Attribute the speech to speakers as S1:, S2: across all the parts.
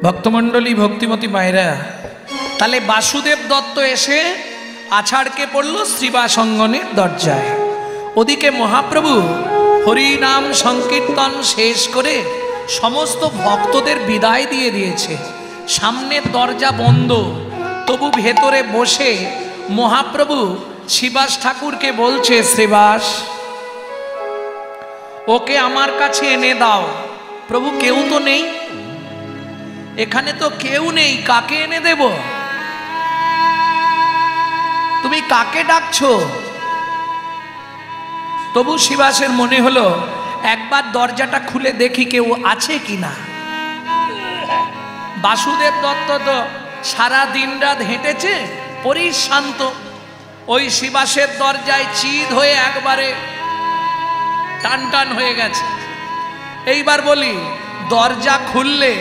S1: ভক্তমণ্ডলী, ভক্তিমতী মায়েরা, তাহলে বাসুদেব দত্ত এসে আছাড়কে পড়ল শ্রীবাস অঙ্গনের দরজায়। ওদিকে মহাপ্রভু হরিনাম সংকীর্তন শেষ করে সমস্ত ভক্তদের বিদায় দিয়ে দিয়েছে। সামনের দরজা বন্ধ, তবু ভেতরে বসে মহাপ্রভু শ্রীবাস ঠাকুরকে বলছে, শ্রীবাস, ওকে আমার কাছে এনে দাও। প্রভু, কেউ তো নেই এখানে, তো কেউ নেই, কাকে এনে দেব? তুমি কাকে ডাকছো? তবু শ্রীবাসের মনে হলো একবার দরজাটা খুলে দেখি কেউ আছে কিনা। বাসুদেব দত্ত তো সারা দিন রাত হেঁটেছে, পরিশ্রান্ত। ওই শ্রীবাসের দরজায় চিৎ হয়ে একবারে টান টান হয়ে গেছে। এইবার বলি, দরজা খুললে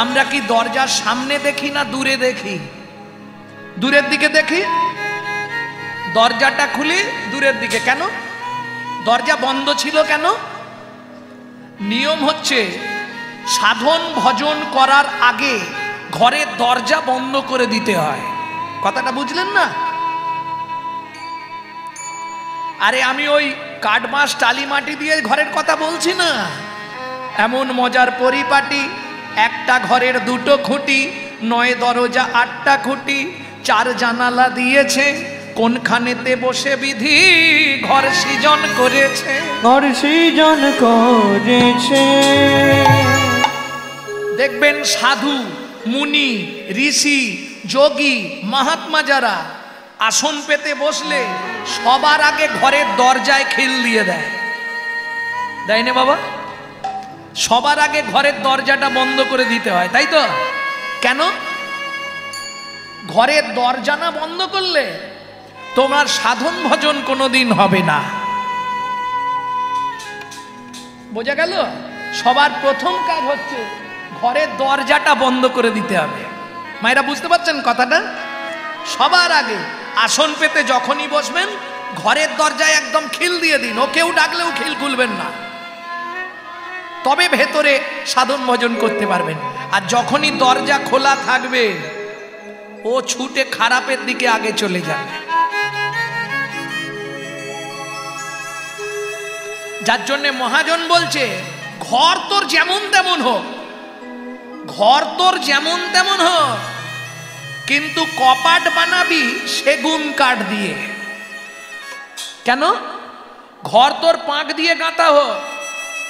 S1: আমরা কি দরজার সামনে দেখি না দূরে দেখি? দূরের দিকে দেখি। দরজাটা খুলি দূরের দিকে। কেন? দরজা বন্ধ ছিল কেন? নিয়ম হচ্ছে সাধন ভজন করার আগে ঘরের দরজা বন্ধ করে দিতে হয়। কথাটা বুঝলেন না? আরে আমি ওই কাঠবাঁশ টালি মাটি দিয়ে ঘরের কথা বলছি না। এমন মজার পরিপাটি, একটা ঘরের দুটো খুঁটি, 9 দরজা 8টা খুঁটি, 4 জানালা দিয়েছে, কোনখানেতে বসে বিধি ঘর সৃজন করেছে।
S2: ঘর সৃজন করেছে।
S1: দেখবেন সাধু, মুনি, ঋষি, যোগী, মহাত্মা যারা আসন পেতে বসলে সবার আগে ঘরের দরজায় খিল দিয়ে দেয়। দেয় না বাবা? সবার আগে ঘরের দরজাটা বন্ধ করে দিতে হয়, তাই তো? কেন? ঘরের দরজা না বন্ধ করলে তোমার সাধন ভজন কোনোদিন হবে না। বোঝা গেল? সবার প্রথম কাজ হচ্ছে ঘরের দরজাটা বন্ধ করে দিতে হবে। মায়েরা বুঝতে পারছেন কথাটা? সবার আগে আসন পেতে যখনই বসবেন ঘরের দরজায় একদম খিল দিয়ে দিন। ও কেউ ডাকলেও খিল খুলবেন না, তবে ভেতরে সাধন ভজন করতে পারবেন। আর যখনই দরজা খোলা থাকবে ও ছুটে খারাপের দিকে আগে চলে যাবে। যার জন্য মহাজন বলছে, ঘর তোর যেমন তেমন হোক, ঘর তোর যেমন তেমন হোক, কিন্তু কপাট বানাবি সেগুন কাঠ দিয়ে। কেন? ঘর তোর পাঁক দিয়ে গাঁথা হোক,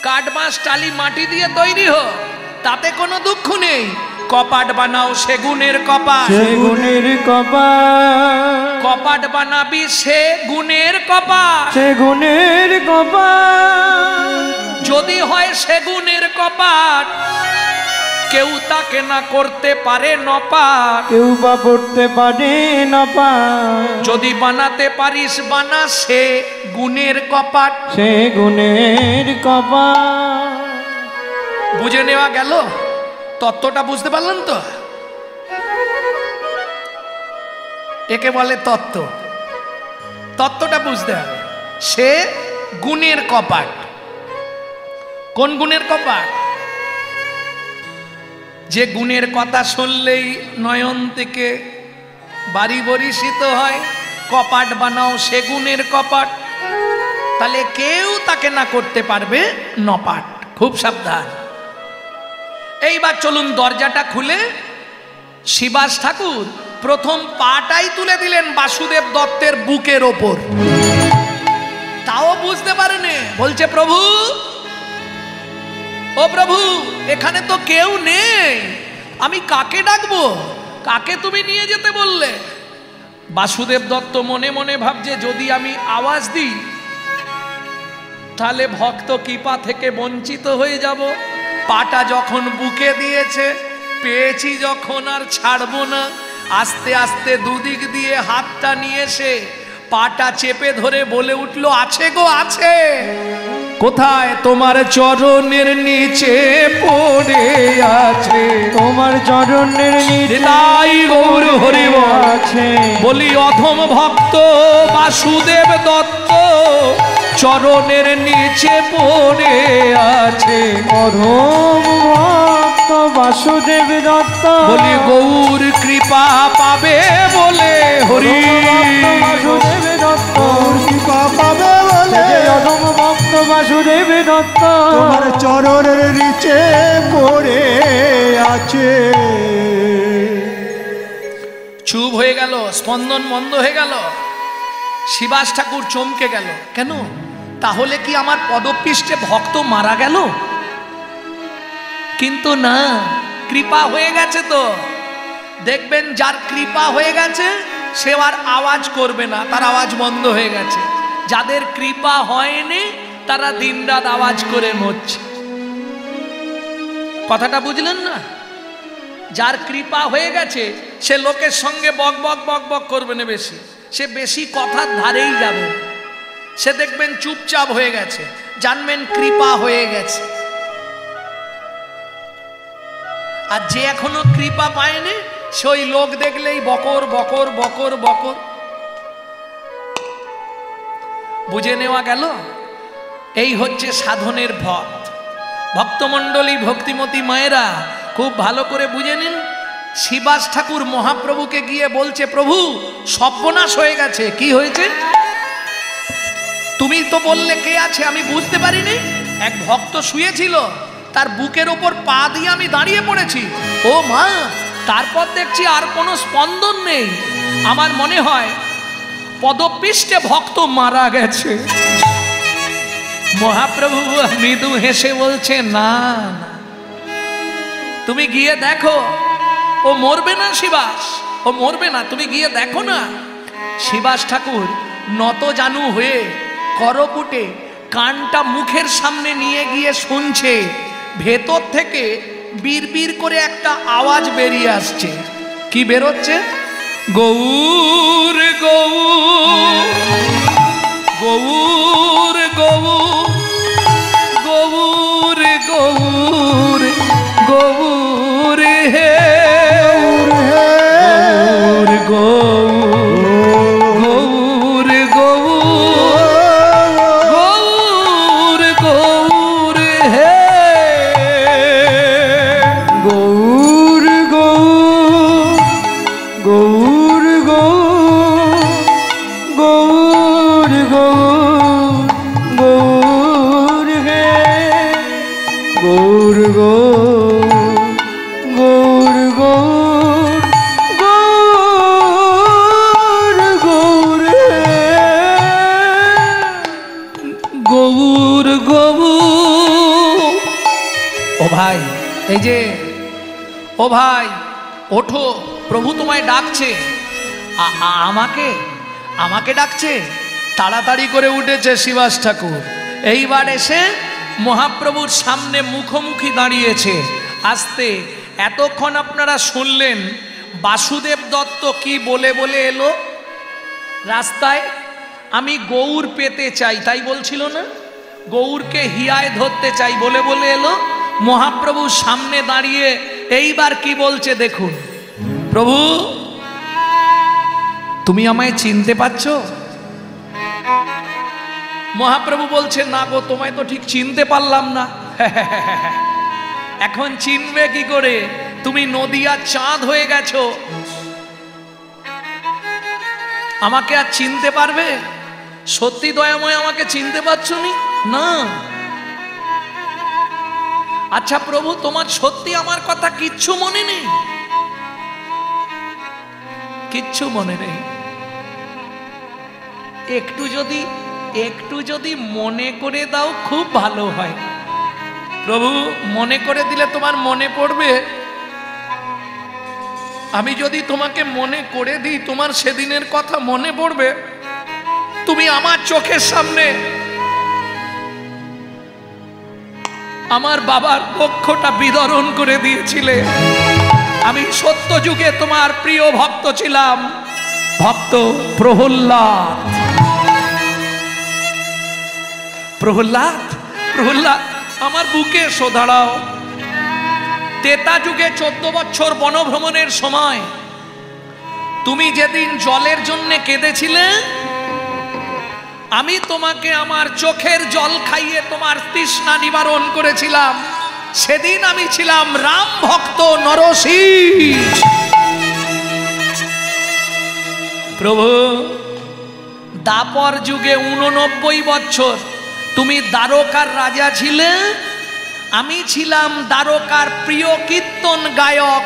S1: কাঠ বাঁশ টালি মাটি দিয়ে তৈরি হোক, তাতে কোনো দুঃখ নেই। কপাট বানাও সেগুনের কপাট,
S2: সেগুনের কপাট।
S1: কপাট বানাবি সেগুনের কপাট,
S2: সেগুনের কপাট।
S1: যদি হয় সেগুনের কপাট, কেউ তাকে না করতে পারে নপাট।
S2: কেউ বা পড়তে পারে নপাট।
S1: যদি বানাতে পারিস বানা সে গুণের কপাট।
S2: সেগুনের কপাট।
S1: বুঝে নেওয়া গেল? তত্ত্বটা বুঝতে পারলেন তো? একে বলে তত্ত্ব। তত্ত্বটা বুঝতে হবে। সে গুণের কপাট। কোন গুণের কপাট? যে গুণের কথা শুনলেই নয়ন থেকে বাড়ি বরিশিত হয়। কপাট বানাও সেগুনের কপাট, তাহলে কেউ তাকে না করতে পারবে নপাট। খুব সাবধান। এইবার চলুন দরজাটা খুলে শ্রীবাস ঠাকুর প্রথম পাটাই তুলে দিলেন বাসুদেব দত্তের বুকের ওপর। তাও বুঝতে পারেনি। বলছে, প্রভু, ও প্রভু, এখানে তো কেউ নেই, আমি কাকে ডাকবো? কাকে তুমি নিয়ে যেতে বললে? বাসুদেব দত্ত মনে মনে ভাবছে, যদি আমি আওয়াজ দিই তাহলে ভক্ত কৃপা থেকে বঞ্চিত হয়ে যাব। পাটা যখন বুকে দিয়েছে, পেয়েছি যখন আর ছাড়বো না। আস্তে আস্তে দুদিক দিয়ে হাতটা নিয়ে এসে পাটা চেপে ধরে বলে উঠলো, আছে গো আছে। কোথায়? তোমার চরণের নিচে পড়ে আছে,
S2: তোমার চরণের নিচে
S1: তাই গৌর হরি
S2: আছে।
S1: বলি, অধম ভক্ত বাসুদেব দত্ত চরণের নিচে পড়ে আছে।
S2: অধম ভক্ত ভক্ত বাসুদেব দত্ত
S1: বলি গৌর কৃপা পাবে বলে হরি
S2: বাসুদেব দত্ত
S3: কৃপা পাবে বলে
S2: অধম ভক্ত বাসুদেব দত্ত
S3: তোমার চরণের নিচে পড়ে আছে।
S1: চুপ হয়ে গেল, স্পন্দন বন্ধ হয়ে গেল। শিবাস ঠাকুর চমকে গেল, কেন? তাহলে কি আমার পদপৃষ্ঠে ভক্ত মারা গেল? কিন্তু না, কৃপা হয়ে গেছে তো। দেখবেন যার কৃপা হয়ে গেছে সে আর আওয়াজ করবে না, তার আওয়াজ বন্ধ হয়ে গেছে। যাদের কৃপা হয়নি তারা দিনরাত আওয়াজ করে মরছে। কথাটা বুঝলেন না? যার কৃপা হয়ে গেছে সে লোকের সঙ্গে বক বক বক বক করবে না, বেশি সে বেশি কথার ধারেই যাবে। সে দেখবেন চুপচাপ হয়ে গেছে, জানবেন কৃপা হয়ে গেছে। আর যে এখনো কৃপা পায়নি সে ওই লোক দেখলেই বকর বকর বকর বকর। বুঝে নেওয়া গেল, এই হচ্ছে সাধনের পথ। ভক্তমণ্ডলী, ভক্তিমতী মায়েরা খুব ভালো করে বুঝে নিন। শিবাস ঠাকুর মহাপ্রভুকে গিয়ে বলছে, প্রভু সর্বনাশ হয়ে গেছে। কি হয়েছে? তুমি তো বললে কে আছে, আমি বুঝতে পারিনি। এক ভক্ত শুয়েছিল, তার বুকের ওপর পা দিয়ে আমি দাঁড়িয়ে পড়েছি। ও মা, তারপর দেখছি আর কোনো স্পন্দন নেই। আমার মনে হয় পদপৃষ্ঠে ভক্ত মারা গেছে। মহাপ্রভু মৃদু হেসে বলছে, না তুমি গিয়ে দেখো, ও মরবে না শিবাস, ও মরবে না, তুমি গিয়ে দেখো না। শিবাস ঠাকুর নত জানু হয়ে করপুটে কানটা মুখের সামনে নিয়ে গিয়ে শুনছে। ভেতর থেকে বিড়বিড় করে একটা আওয়াজ বেরিয়ে আসছে। কি বেরোচ্ছে? গৌর গৌর গৌর গৌর গৌর গৌর হে গৌর গৌর গৌর গৌর হে
S2: গৌর গৌর গৌর গৌর হে গৌর গৌর গৌর
S1: গৌর গৌর। ও ভাই, এই যে, ও ভাই ওঠো, প্রভু তোমায় ডাকছে। আমাকে ডাকছে। তাড়াতাড়ি করে উঠেছে শিবাস ঠাকুর। এইবার এসে মহাপ্রভুর সামনে মুখোমুখি দাঁড়িয়েছে। আস্তে, এতক্ষণ আপনারা শুনলেন বাসুদেব দত্ত কি বলে বলে এলো রাস্তায়, আমি গৌর পেতে চাই, তাই বলছিল না? গৌরকে হিয়ায় ধরতে চাই বলে বলে এলো। মহাপ্রভুর সামনে দাঁড়িয়ে এইবার কি বলছে দেখুন। প্রভু তুমি আমায় চিনতে পারছো? মহাপ্রভু বলছে, না গো, তোমায় তো ঠিক চিনতে পারলাম না। এখন চিনবে কি করে? তুমি নদিয়ার চাঁদ হয়ে গেছো, আমাকে আর চিনতে পারবে? সত্যি দয়াময়, আমাকে চিনতে পারছো না? আচ্ছা প্রভু, তোমার সত্যি আমার কথা কিচ্ছু মনে নেই? কিচ্ছু মনে নেই। একটু যদি মনে করে দাও খুব ভালো হয়। প্রভু মনে করে দিলে তোমার মনে পড়বে। আমি যদি তোমাকে মনে করে দিই, তোমার সেদিনের কথা মনে পড়বে। তুমি আমার চোখের সামনে আমার বাবার পক্ষটা বিতরণ করে দিয়েছিলে। আমি সত্য যুগে তোমার প্রিয় ভক্ত ছিলাম, ভক্ত প্রহ্লাদ। প্রহ্লাদ প্রহ্লাদ আমার বুকে এসো, দাঁড়াও। তেতা যুগে 14 বছর বনভ্রমণের সময় তুমি যেদিন জলের জন্য কেঁদেছিলে, আমি তোমাকে আমার চোখের জল খাইয়ে তোমার তৃষ্ণা নিবারণ করেছিলাম। সেদিন আমি ছিলাম রাম ভক্ত নরসিংহ। প্রভু, দাপর যুগে 89 বছর তুমি দ্বারকার রাজা ছিলে, আমি ছিলাম দ্বারকার প্রিয় কীর্তন গায়ক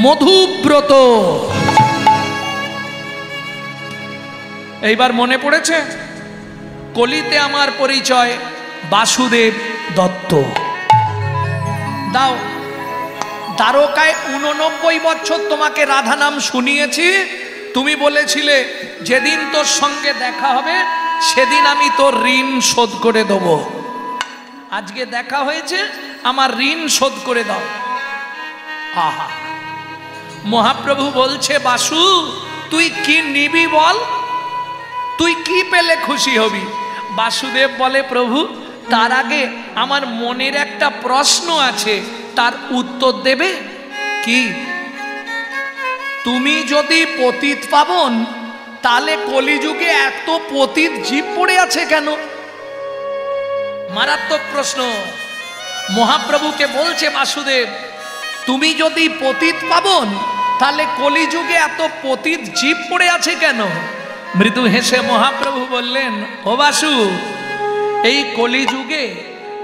S1: মধুব্রত। এইবার মনে পড়েছে? কলিতে আমার পরিচয় বাসুদেব দত্ত। দাও, দ্বারকায় 89 বছর তোমাকে রাধা নাম শুনিয়েছি, তুমি বলেছিলে যেদিন তোর সঙ্গে দেখা হবে সেদিন আমি তোর ঋণ শোধ করে দেব। আজকে দেখা হয়েছে, আমার ঋণ শোধ করে দাও। আহা, মহাপ্রভু বলছে বাসু তুই কি নিবি বল, তুই কি পেলে খুশি হবি? বাসুদেব বলে প্রভু তার আগে আমার মনের একটা প্রশ্ন আছে, তার উত্তর দেবে কি? তুমি যদি পতিত পাবন, তাহলে কলিযুগে এত পতিত জীব পড়ে আছে কেন? মারাত্মক প্রশ্ন। মহাপ্রভুকে বলছে বাসুদেব, তুমি যদি পতিত পাবন, তাহলে কলিযুগে এত পতিত জীব পড়ে আছে কেন? মৃদু হেসে মহাপ্রভু বললেন, ও বাসু, এই কলিযুগে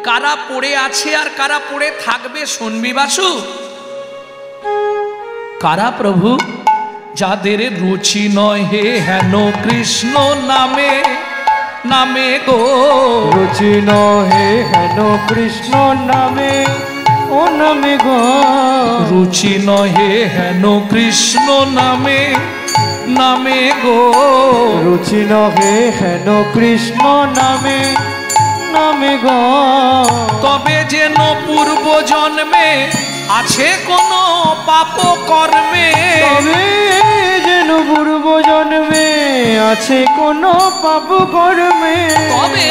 S1: কারা পড়ে আছে আর কারা পড়ে থাকবে শুনবি বাসু। কারা প্রভু? যাদের রুচি নয় হে হেন কৃষ্ণ নামে নামে গো,
S2: রুচি নহে হেন কৃষ্ণ নামে ও নামে গো,
S1: রুচি নহে হেন কৃষ্ণ নামে নামে গো,
S2: রুচি নহে হেন কৃষ্ণ নামে নামে গো।
S1: তবে যেন পূর্ব জন্মে আছে কোন পাপ কর্মে,
S2: তবে যেন পূর্ব জন্মে আছে কোন পাপ কর্মে,
S1: তবে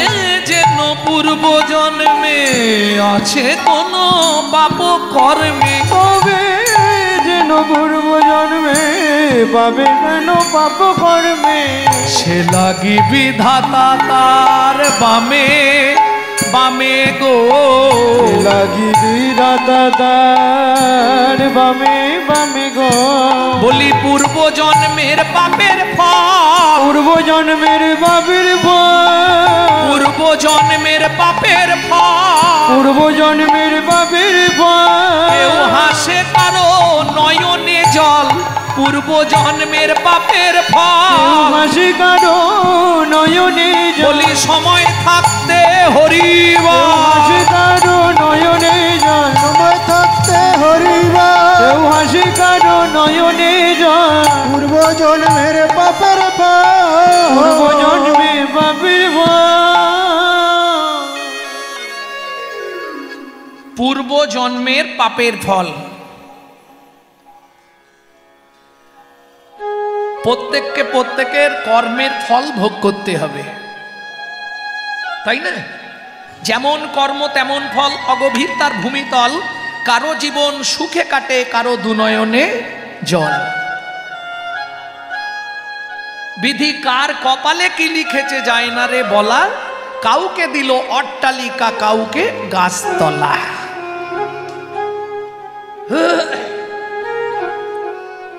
S1: যেন পূর্ব জন্মে আছে কোন পাপ কর্মে,
S2: তবে যেন পূর্ব জন্মে পাবে কেন পাপ কর্মে।
S1: সে লাগি বিধাতা তার বামে বামে গো,
S2: লাগি বিধাতা তার বামে বামে গো।
S1: বলি পূর্ব জন্মের পাপের ফল,
S2: পূর্ব জন্মের পাপের ফল,
S1: পূর্ব জন্মের পাপের ফল,
S2: পূর্ব জন্মের পাপের
S1: কেউ
S2: ফল।
S1: হাসে কারো নয়নে জল, পূর্ব জন্মের পাপের
S2: কেউ
S1: ফল।
S2: হাসি কারো নয়নে জল,
S1: বলি সময় থাকতে হরিবল,
S2: কেউ হাসি কারো নয়নে জল,
S3: সময় থাকতে হরিবা,
S2: কেউ হাসি কারো নয়নে জল।
S3: পূর্ব জন্মের পাপের
S2: পূর্ব
S3: ফল,
S2: জন্মে পাপের ফল,
S1: পূর্ব জন্মের পাপের ফল। প্রত্যেককে প্রত্যেকের কর্মের ফল ভোগ করতে হবে, তাই না? যেমন কর্ম তেমন ফল, অগভীর তার ভূমিতল। কারো জীবন সুখে কাটে, কারো দুনয়নে জল। বিধি কার কপালে কি লিখেছে যায় না রে বলা, কাউকে দিল অট্টালিকা কাউকে গাছতলা।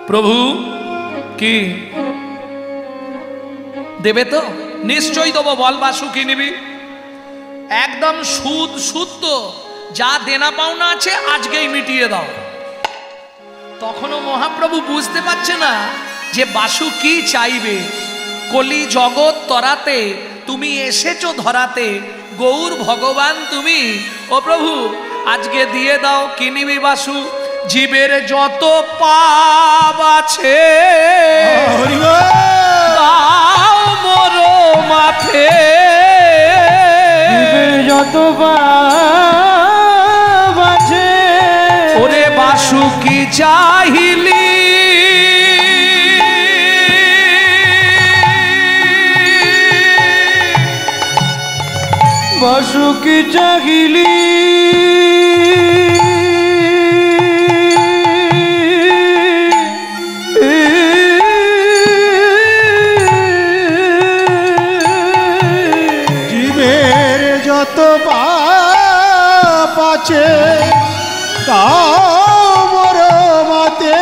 S1: প্রভু কি দেবে তো? নিশ্চয়ই দেবো। বল বাসু কি নিবি? একদম সুদ শুদ্ধ, যা দেনা পাওনা আছে আজকেই মিটিয়ে দাও। তখনও মহাপ্রভু বুঝতে পারছে না যে বাসু কি চাইবে। কলি জগৎ তরাতে তুমি এসেছো ধরাতে, গৌর ভগবান তুমি। ও প্রভু আজকে দিয়ে দাও। কি নিবি বাসু? জীবের যত পাপ আছে
S3: হরিবা,
S1: দাও মোর মাথে,
S2: জীবের যত পাপ আছে।
S1: ওরে বাসু কি চাহিলি,
S2: বাসু কি চাহিলি,
S3: জীবের যত পাপ আছে দাও মোর মাতে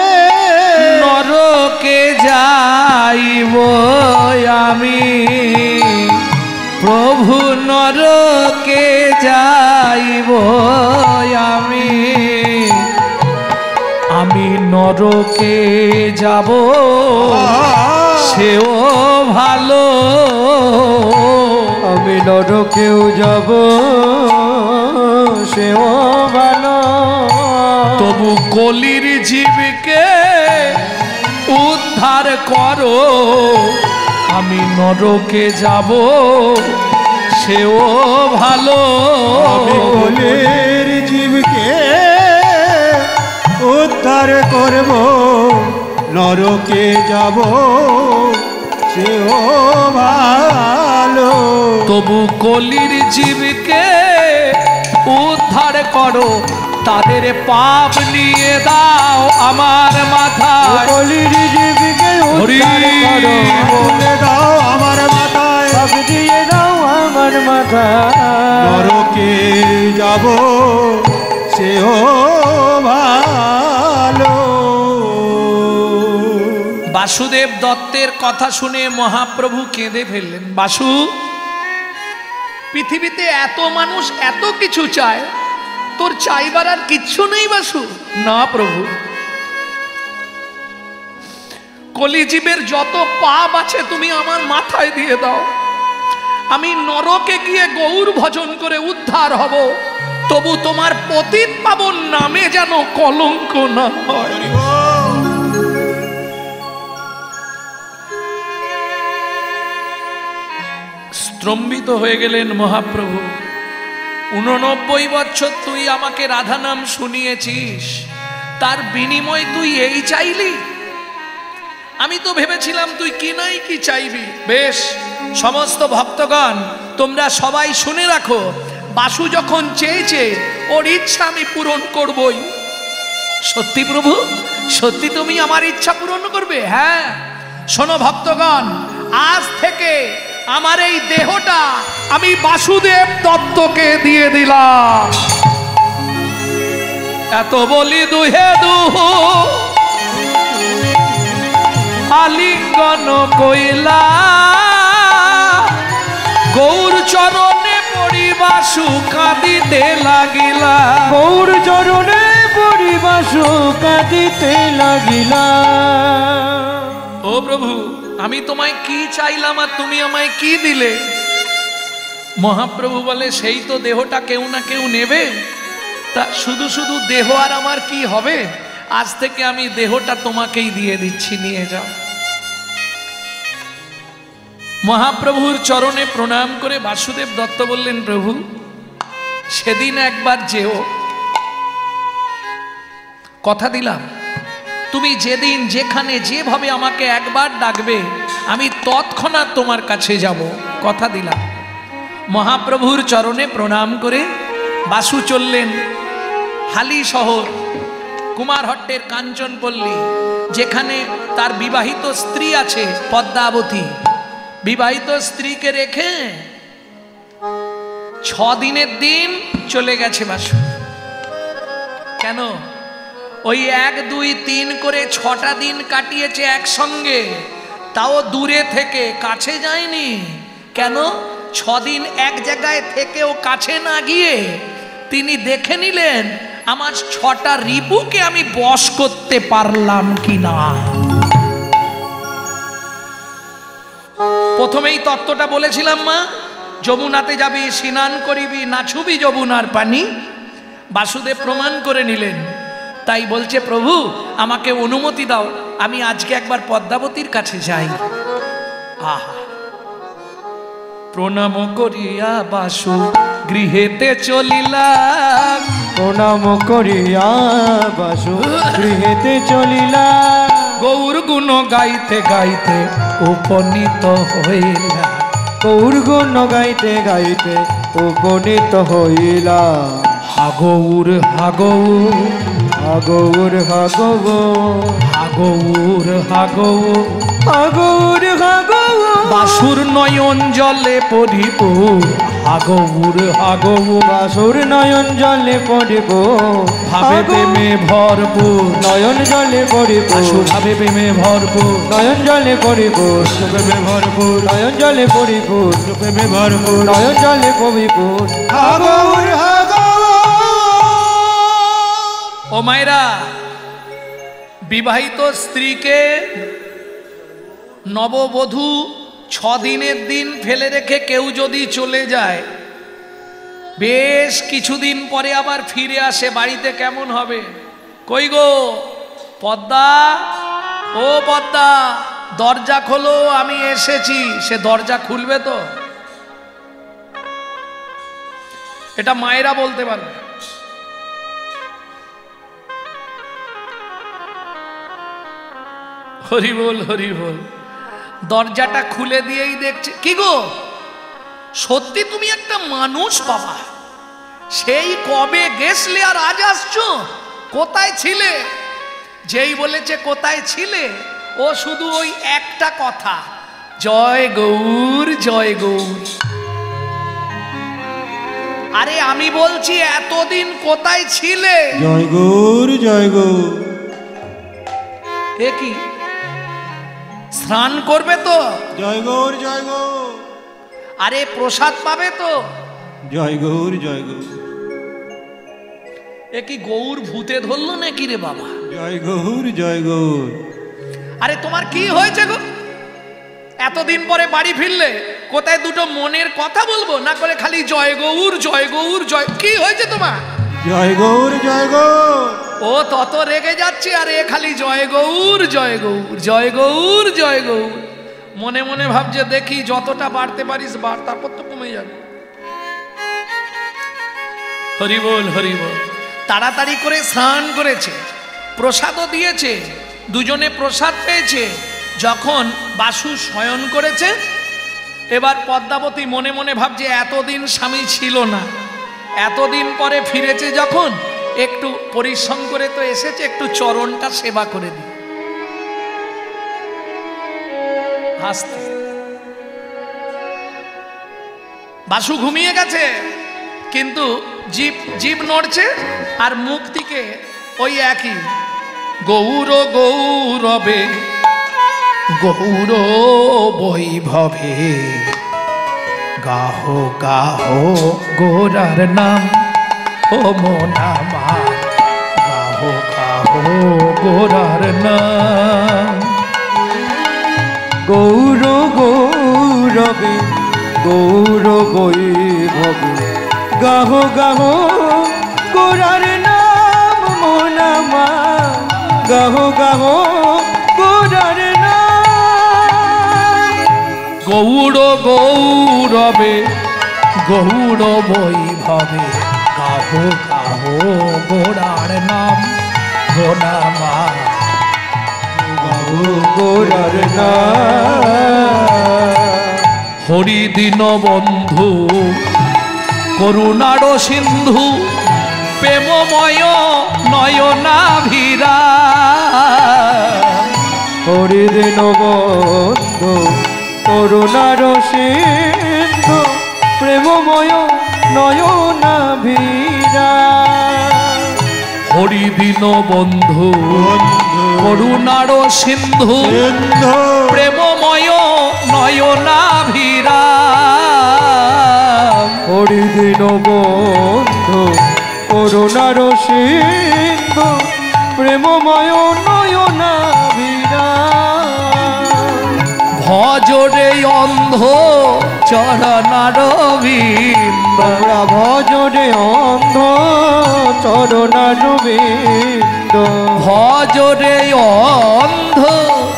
S1: নরকে যাইব আমি প্রভু নরকে যাইব আমি আমি নরকে যাব সেও ভালো
S2: আমি নরকেও যাব সেও ভালো
S1: তবু কলির জীবকে উদ্ধার করো আমি নরকে যাব সেও ভালো
S3: আমি কলির জীবকে উদ্ধার করব নরকে যাব সেও ভালো
S1: তবু কলির জীবকে উদ্ধার করো তাদের পাপ নিয়ে দাও আমার মাথায়
S2: কলির জীবকে উদ্ধার করো
S3: তুলে দাও আমার মাথায়
S2: সব দিয়ে দাও আমার মাথায়
S3: নরকে যাব সেও ভালো
S1: বাসুদেব দত্তের কথা শুনে মহাপ্রভু কেঁদে ফেললেন বাসু পৃথিবীতে এত মানুষ এত কিছু চায় তোর চাইবার আর কিচ্ছু নেই বাসু না প্রভু কলিজীবের যত পাপ আছে তুমি আমার মাথায় দিয়ে দাও আমি নরকে গিয়ে গৌর ভজন করে উদ্ধার হব তবু তোমার পতিত পাবন নামে যেন কলঙ্ক না হয় স্তম্ভিত হয়ে গেলেন মহাপ্রভু 89 বছর তুই আমাকে রাধা নাম শুনিয়েছিস তার বিনিময় তুই এই চাইলি আমি তো ভেবেছিলাম তুই কি নাই কি চাইবি বেশ সমস্ত ভক্তগণ তোমরা সবাই শুনে রাখো বাসু যখন চেয়েছে ওর ইচ্ছা আমি পূরণ করবই সত্যি প্রভু সত্যি তুমি আমার ইচ্ছা পূরণ করবে হ্যাঁ শোনো ভক্তগণ আজ থেকে আমার এই দেহটা আমি বাসুদেব দত্তকে দিয়ে দিলাম এত বলি দুহে দুহু আলিঙ্গন কইলা গৌর চরণে পড়ি বাসু কাঁদিতে লাগিলা
S2: গৌর চরণে পড়ি বাসু কাঁদিতে লাগিলা
S1: ও প্রভু আমি তোমায় কি চাইলাম আর তুমি আমায় কি দিলে মহাপ্রভু বলে সেই তো দেহটা কেউ না কেউ নেবে তা শুধু শুধু দেহ আর আমার কি হবে আজ থেকে আমি দেহটা তোমাকেই দিয়ে দিচ্ছি নিয়ে যাও মহাপ্রভুর চরণে প্রণাম করে বাসুদেব দত্ত বললেন প্রভু সেদিন একবার যেও কথা দিলাম তুমি যেদিন যেখানে যেভাবে আমাকে একবার ডাকবে আমি তৎক্ষণাৎ তোমার কাছে যাব কথা দিলাম মহাপ্রভুর চরণে প্রণাম করে বাসু চললেন হালি শহর কুমারহট্টের কাঞ্চনপল্লী যেখানে তার বিবাহিত স্ত্রী আছে পদ্মাবতী বিবাহিত স্ত্রীকে রেখে 6 দিনের দিন চলে গেছে বাসু কেন ওই 1 2 3 করে 6টা দিন কাটিয়েছে একসঙ্গে তাও দূরে থেকে কাছে যায়নি কেন 6 দিন এক জায়গায় থেকেও কাছে না গিয়ে তিনি দেখে নিলেন আমার 6টা রিপুকে আমি বশ করতে পারলাম কিনা প্রথমেই তত্ত্বটা বলেছিলাম মা যমুনাতে যাবি স্নান করিবি নাছুবি যমুনার পানি বাসুদেব প্রমাণ করে নিলেন তাই বলছে প্রভু আমাকে অনুমতি দাও আমি আজকে একবার পদ্মাবতীর কাছে যাই আহা প্রণাম করিয়া বাসু গৃহেতে চলিলাম
S2: প্রণাম করিয়া বাসু গৃহেতে চলিলা
S1: গৌর গুণ গাইতে গাইতে উপনীত হইলা
S2: গৌর গুণ গাইতে গাইতে উপনীত হইলা
S1: হাগৌর হাগৌর
S2: হাগৌর হাগৌর
S1: হাগৌর হাগৌর
S2: হাগৌর হাগৌর
S1: বাসুর নয়ন জলে পরিপুর হাগৌর হাগৌর
S2: বাসুর নয়ন জলে পড়িব
S1: ভাবে প্রেমে ভরপুর
S2: নয়ন জলে পড়িব
S1: বাসু ভাবে প্রেমে ভরপুর
S2: নয়ন জলে পড়িব
S3: প্রেমে ভরপুর
S2: নয়ন জলে পড়িব
S3: প্রেমে ভরপুর
S2: নয়ন জলে পড়িব
S3: হাগর হাগর।
S1: ও মায়েরা, বিবাহিত স্ত্রীকে নববধূ 6 দিনের দিন ফেলে রেখে কেউ যদি চলে যায়, বেশ কিছুদিন পরে আবার ফিরে আসে বাড়িতে, কেমন হবে? কই গো পদ্মা, ও পদ্মা, দরজা খোলো, আমি এসেছি। সে দরজা খুলবে তো? এটা মায়েরা বলতে পারবে। হরি বল হরি বল। দরজাটা খুলে দিয়েই দেখছে, কি গো সত্যি তুমি একটা মানুষ বাবা, সেই কবে গেছলে আর আজ আসছো, কোথায় ছিলে? যেই বলেছে কোথায় ছিলে, ও শুধু ওই একটা কথা, জয় গৌর জয় গৌর। আরে আমি বলছি এতদিন কোথায় ছিলে?
S3: জয় গৌর জয় গৌর।
S1: এ কি স্নান করবে তো?
S3: জয় গৌর জয় গৌর।
S1: আরে প্রসাদ পাবে তো?
S3: জয় গৌর জয় গৌর।
S1: এ কি গৌর ভূতে ধরলো নাকি রে বাবা?
S3: জয় গৌর জয় গৌর।
S1: আরে তোমার কি হয়েছে গো? এতদিন পরে বাড়ি ফিরলে কোথায় দুটো মনের কথা বলবো না করে খালি জয় গৌর জয় গৌর জয়, কি হয়েছে তোমার?
S3: জয় গৌর জয় গৌর।
S1: ও তত রেগে যাচ্ছে, আর এ খালি জয় গৌর জয় গৌর জয় গৌর জয় গৌর। মনে মনে ভাবছে দেখি যতটা বাড়তে পারিস বাড়, তারপর তো কমে যাবে। হরি বল হরি বল। তাড়াতাড়ি করে স্নান করেছে, প্রসাদও দিয়েছে, দুজনে প্রসাদ পেয়েছে। যখন বাসু শয়ন করেছে, এবার পদ্মাবতী মনে মনে ভাবছে এতদিন স্বামী ছিল না, এতদিন পরে ফিরেছে যখন, একটু পরিশ্রম করে তো এসেছে, একটু চরণটা সেবা করে দিই। হাসতে বাসু ঘুমিয়ে গেছে, কিন্তু জীব নড়ছে আর মুখ থেকে ওই একই গৌর গৌরবে গৌর বৈভবে গাহো গাহো গোরার নাম, ও মোনামা গাহো গাহো গোরার নাম।
S2: গৌর গৌরবে গৌর বৈভবে গাহ গাহ গোরার নাম মোনামা গাহ গাহ গোরার নাম।
S1: গৌর গৌরবে গৌর বৈভবে গাহো গাহো গোরার নাম, মোনামা
S2: গোরার নাম।
S1: হরি দীন বন্ধু করুণার সিন্ধু প্রেমময় নয়নাভিরা।
S2: হরি দিন বন্ধু করুণার সিন্ধু প্রেমময় নয়নাভিরা।
S1: হরি দীন বন্ধু করুণার সিন্ধু প্রেমময় নয়নাভিরা।
S2: হরি দিন বন্ধু করুণার সিন্ধু প্রেমময় নয়নাভিরা।
S1: ভজরে অন্ধ চরণার বিন্দ,
S2: ভজরে অন্ধ চরণার বিন্দ।
S1: ভজরে অন্ধ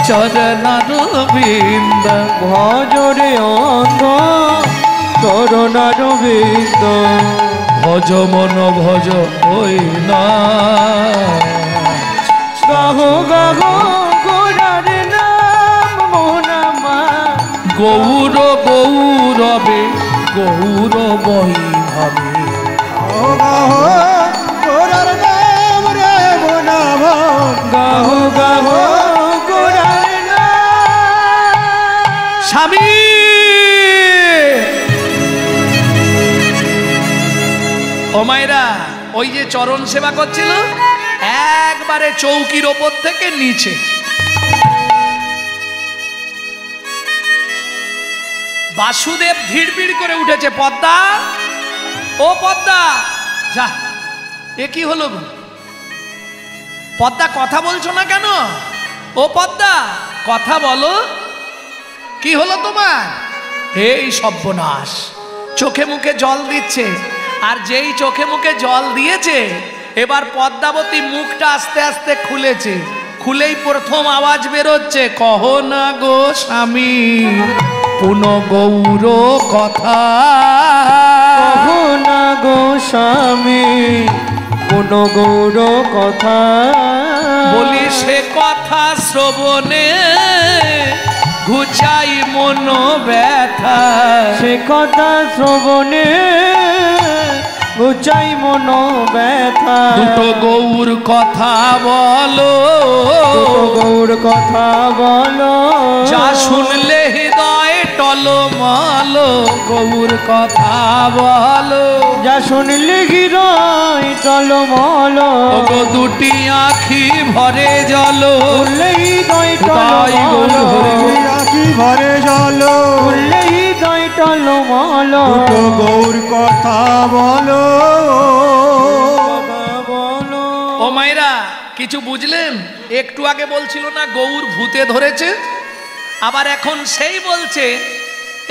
S1: চরণার বিন্দ,
S2: ভজরে অন্ধ চরণার বিন্দ।
S1: ভজ মন ভজ ওই না
S2: গাহ গাহ গোরার নাম মোনামা।
S1: গৌর গৌরবে গৌর বৈভবে
S3: গোরার নাম রে মোনাম।
S2: গাহ গাহ গোরার নাম।
S1: স্বামী ও মায়েরা, ওই যে চরণ সেবা করছিল, একবারে চৌকির ওপর থেকে নিচে। বাসুদেব ভিড় করে উঠেছে, পদ্মা, ও পদ্মা, যা, এ কি হলো গো? পদ্মা কথা বলছো না কেন? ও পদ্মা, কথা বলো, কি হলো তোমার? এই সর্বনাশ, চোখে মুখে জল দিচ্ছে। আর যেই চোখে মুখে জল দিয়েছে, এবার পদ্মাবতী মুখটা আস্তে আস্তে খুলেছে। খুলেই প্রথম আওয়াজ বেরোচ্ছে, কহ না গো স্বামী পুন গৌর কথা,
S2: কহ না গো স্বামী পুন গৌর কথা।
S1: বলি সে কথা শ্রবণে ঘুচাই মন ব্যথা,
S2: সে কথা শ্রবণে ঘুচাই মন ব্যথা।
S1: দুটো গৌর কথা বলো,
S2: দুটো গৌর কথা বলো,
S1: যা শুনলে হৃদয় টলমল, গৌর কথা বলো,
S2: যা শুনলে হৃদয় টলমল।
S1: ওগো দুটি আখি ভরে জল,
S2: শুনলে হৃদয়
S1: তাই গৌর হরি
S2: টলমল,
S3: আখি ভরে জল,
S2: শুনলে হৃদয় টলমল।
S3: দুটো গৌর কথা বলো।
S1: ও মায়েরা, কিছু বুঝলেন? একটু আগে বলছিল না গৌর ভূতে ধরেছে, আবার এখন সেই বলছে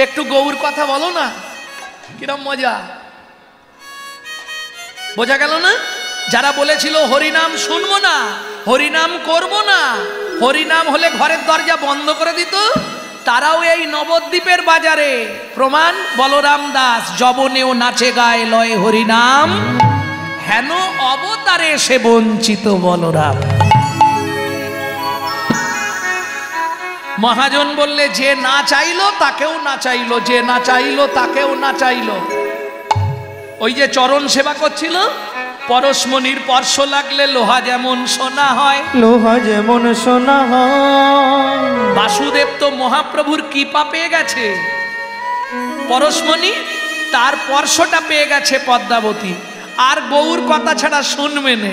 S1: একটু গৌর কথা বলো না। কিরম মজা, বোঝা গেল না? যারা বলেছিল হরিনাম শুনবো না, হরিনাম করব না, হরিনাম হলে ঘরের দরজা বন্ধ করে দিত, তারাও এই নবদ্বীপের বাজারে প্রমাণ, বলরাম দাস যবনেও নাচে গায়ে লয় হরিনাম, হেন অবতারে সে বঞ্চিত বলরাম। মহাজন বললে, যে না চাইলো তাকেও না চাইলো, যে না চাইলো তাকেও না চাইলো। ওই যে চরণ সেবা করছিল, পরশমণির স্পর্শ লাগলে লোহা যেমন সোনা হয়,
S2: লোহা যেমন সোনা হয়।
S1: বাসুদেব তো মহাপ্রভুর কৃপা পেয়ে গেছে, পরশমণি তার স্পর্শটা পেয়ে গেছে পদ্মাবতী। আর গৌর কথা ছাড়া শুনবে না,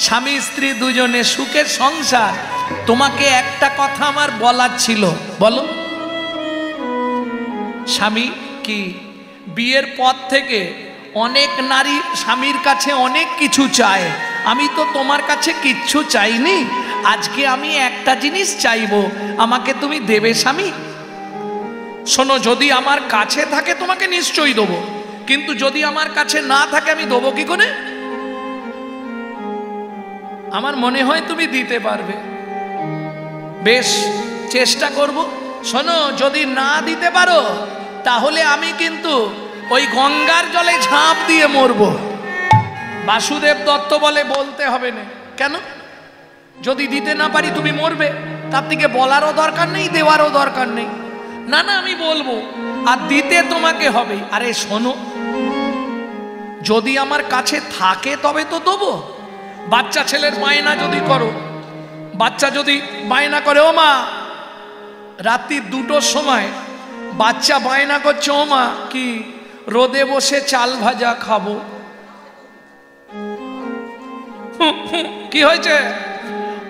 S1: স্বামী স্ত্রী দুজনে সুখের সংসার। তোমাকে একটা কথা আমার বলার ছিল, বলো। স্বামী কি বিয়ের পর থেকে অনেক নারী স্বামীর কাছে অনেক কিছু চায়, আমি তো তোমার কাছে কিচ্ছু চাইনি, আজকে আমি একটা জিনিস চাইবো, আমাকে তুমি দেবে স্বামী? শোনো, যদি আমার কাছে থাকে তোমাকে নিশ্চয়ই দেবো, কিন্তু যদি আমার কাছে না থাকে আমি দেবো কি করে? আমার মনে হয় তুমি দিতে পারবে, বেশ চেষ্টা করব। শোনো, যদি না দিতে পারো তাহলে আমি কিন্তু ওই গঙ্গার জলে ঝাঁপ দিয়ে মরব। বাসুদেব দত্ত বলে, বলতে হবে না। কেন? যদি দিতে না পারি তুমি মরবে, তার থেকে বলারও দরকার নেই, দেওয়ারও দরকার নেই। না না, আমি বলবো, আর দিতে তোমাকে হবে। আরে শোনো, যদি আমার কাছে থাকে তবে তো দেবো। বাচ্চা ছেলের বায়না যদি করো, বাচ্চা যদি বায়না করে, ও মা, রাত্রি 2টোর সময় বাচ্চা বায়না করছে, ও মা কি রোদে বসে চাল ভাজা খাবো। কি হয়েছে?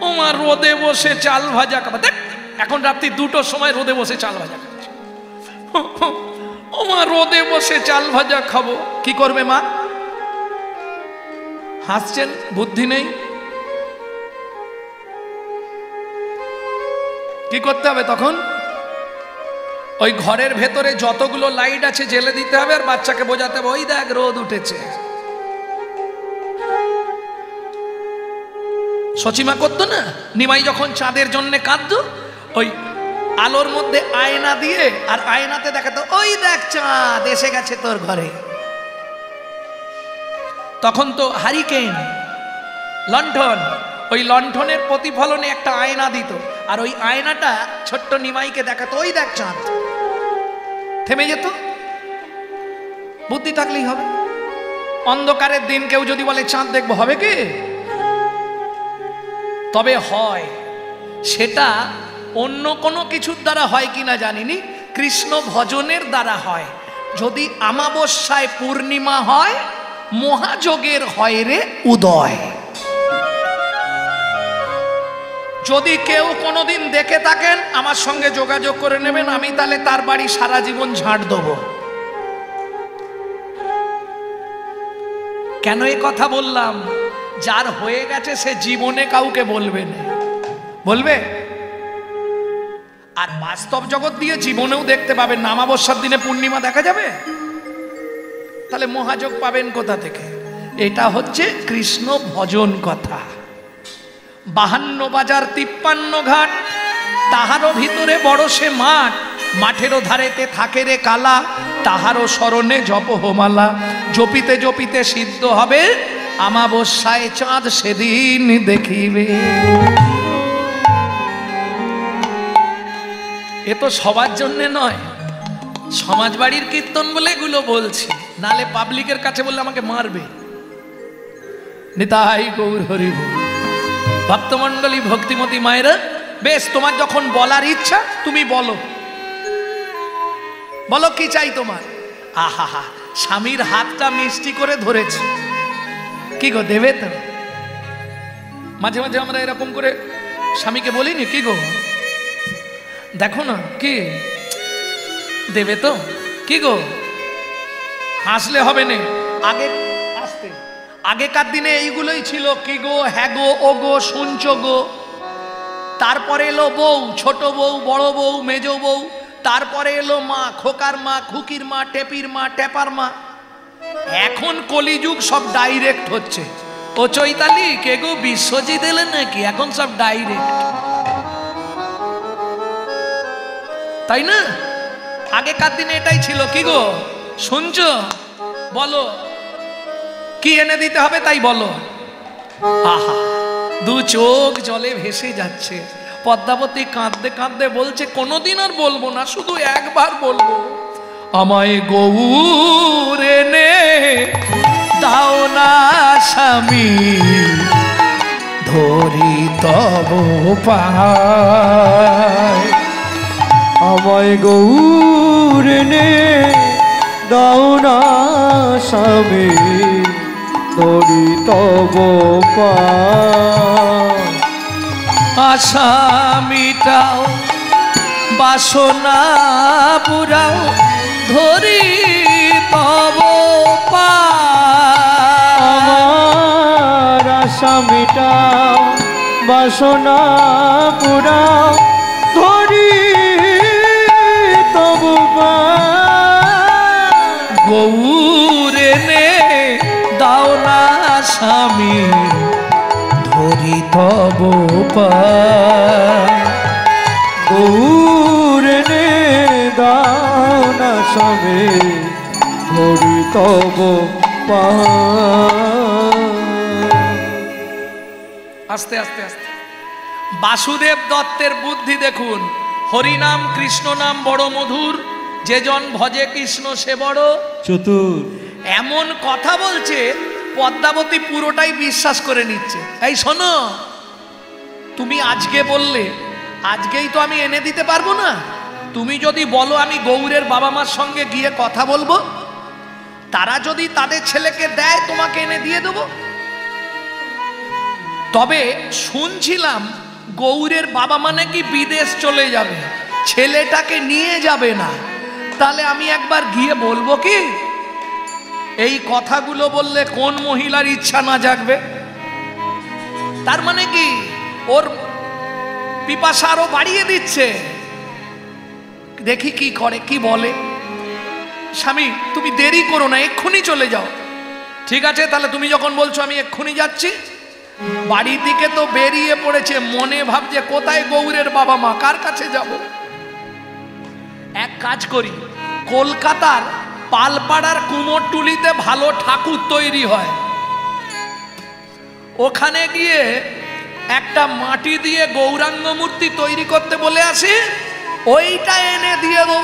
S1: ও মা রোদে বসে চাল ভাজা খাবো। দেখ, এখন রাত্রি 2টোর সময় রোদে বসে চাল ভাজা খাচ্ছে। ও মা রোদে বসে চাল ভাজা খাবো। কি করবে মা? হাসছেন, বুদ্ধি নেই। কি করতে হবে তখন? ওই ঘরের ভেতরে যতগুলো লাইট আছে জ্বেলে দিতে হবে, আর বাচ্চাকে বোঝাতে হবে, ওই দেখ রোদ উঠেছে। সচিমা করতো না, নিমাই যখন চাঁদের জন্য কাঁদতো, ওই আলোর মধ্যে আয়না দিয়ে আর আয়নাতে দেখাতো, ওই দেখ চাঁদ এসে গেছে তোর ঘরে। তখন তো হারিকেন, লণ্ঠন, ওই লণ্ঠনের প্রতিফলনে একটা আয়না দিত, আর ওই আয়নাটা ছোট্ট নিমাইকে দেখাতো, ওই দেখ চাঁদ। থেমে যেত। বুদ্ধি থাকলেই হবে। অন্ধকারের দিন কেউ যদি বলে চাঁদ দেখবো, হবে কি? তবে হয়, সেটা অন্য কোনো কিছুর দ্বারা হয় কিনা জানিনি, কৃষ্ণ ভজনের দ্বারা হয়। যদি আমাবস্যায় পূর্ণিমা হয়, মহাযোগের হয় রে উদয়। যদি কেউ কোনোদিন দেখে থাকেন আমার সঙ্গে যোগাযোগ করে নেবেন, আমি তাহলে তার বাড়ি সারা জীবন ঝাঁট দেবো। কেন এই কথা বললাম? যার হয়ে গেছে সে জীবনে কাউকে বলবে না, বলবে? আর বাস্তব জগৎ দিয়ে জীবনেও দেখতে পাবেন না। অমাবস্যার দিনে পূর্ণিমা দেখা যাবে? তাহলে মহাযোগ পাবেন কোথা থেকে? এটা হচ্ছে কৃষ্ণ ভজন কথা। 52 বাজার 53 ঘাট, তাহারও ভিতরে বড় সে মাঠ, মাঠেরও ধারেতে থাকে রে কালা, তাহারও স্মরণে জপ হোমালা, জপিতে জপিতে সিদ্ধ হবে, আমাবস্যায় চাঁদ সেদিন দেখিবে। এ তো সবার জন্য নয়, সমাজবাড়ির কীর্তন বলে এগুলো বলছি, নালে পাবলিকের কাছে বললে আমাকে মারবে। নিতাই গৌর হরি বল। ভক্তমণ্ডলী ভক্তিমতী মায়েরা, বেশ, তোমার যখন বলার ইচ্ছা তুমি বলো, বলো কি চাই তোমার। আহা হা, স্বামীর হাতটা মিষ্টি করে ধরেছে, কি গো দেবে তো? মাঝে মাঝে আমরা এরকম করে স্বামীকে বলিনি, কি গো দেখো না, কি দেবে তো? কি গো হাসলে হবে না, আগে আসতে। আগেকার দিনে এইগুলোই ছিল, কি গো, হ্যাঁ গো, ও গো, শুনছো গো। তারপরে এলো বউ, ছোট বউ, বড় বউ, মেজ বউ। তারপরে এলো মা, খোকার মা, খুকির মা, টেপির মা, টেপার মা। এখন কলিযুগ, সব ডাইরেক্ট হচ্ছে। ও চৈতালি, কে গো, বিশ্বজিৎ এলেন নাকি? এখন সব ডাইরেক্ট, তাই না? আগেকার দিনে এটাই ছিল, কি গো শুনছো, বলো কি এনে দিতে হবে, তাই বলো। আহা, দু চোখ জলে ভেসে যাচ্ছে। পদ্মাবতী কাঁদতে কাঁদতে বলছে, কোনোদিন আর বলবো না, শুধু একবার বলবো, আমায় গৌর এনে দাও না স্বামী, ধরি তব পায়।
S2: আমায় গৌর এনে দাও না স্বামী, ধরি তব পায়।
S1: আশা মিটাও, বাসনা পুরাও, ধরি তব পায়।
S2: আমার আশা মিটাও, বাসনা পুরাও, ধরি তব পায়।
S1: গৌর এনে দাও না স্বামী, ধরি তব পায়।
S2: গৌর এনে দাও না স্বামী, ধরি তব পায়।
S1: আস্তে আস্তে আস্তে। বাসুদেব দত্তের বুদ্ধি দেখুন, হরিনাম কৃষ্ণ নাম বড় মধুর, যে জন ভজে কৃষ্ণ সে বড়
S2: চতুর।
S1: এমন কথা বলছে, পদ্মাবতী পুরোটাই বিশ্বাস করে নিচ্ছে। এই শোনো, তুমি আজকে বললে, আজকেই তো আমি এনে দিতে পারবো না। তুমি যদি বলো আমি গৌরের বাবা মার সঙ্গে গিয়ে কথা বলবো, তারা যদি তাদের ছেলেকে দেয় তোমাকে এনে দিয়ে দেবো। তবে শুনছিলাম গৌরের বাবা মা নাকি বিদেশ চলে যাবে, ছেলেটাকে নিয়ে যাবে না। তাহলে আমি একবার গিয়ে বলবো কি? এই কথাগুলো বললে কোন মহিলার ইচ্ছা না জাগবে? তার মানে কি ওর পিপাসা আরো বাড়িয়ে দিচ্ছে। দেখি কি করে, কি বলে। স্বামী তুমি দেরি করো না, এক্ষুনি চলে যাও। ঠিক আছে, তাহলে তুমি যখন বলছো আমি এক্ষুনি যাচ্ছি। বাড়ির দিকে তো বেরিয়ে পড়েছে, মনে ভাবছে কোথায় গৌরের বাবা মা, কার কাছে যাব। এক কাজ করি, কলকাতার পালপাড়ার কুমোরটুলিতে ভালো ঠাকুর তৈরি হয়, ওখানে গিয়ে একটা মাটি দিয়ে গৌরাঙ্গ মূর্তি তৈরি করতে বলে আসি, ওইটা এনে দিয়ে দেবো,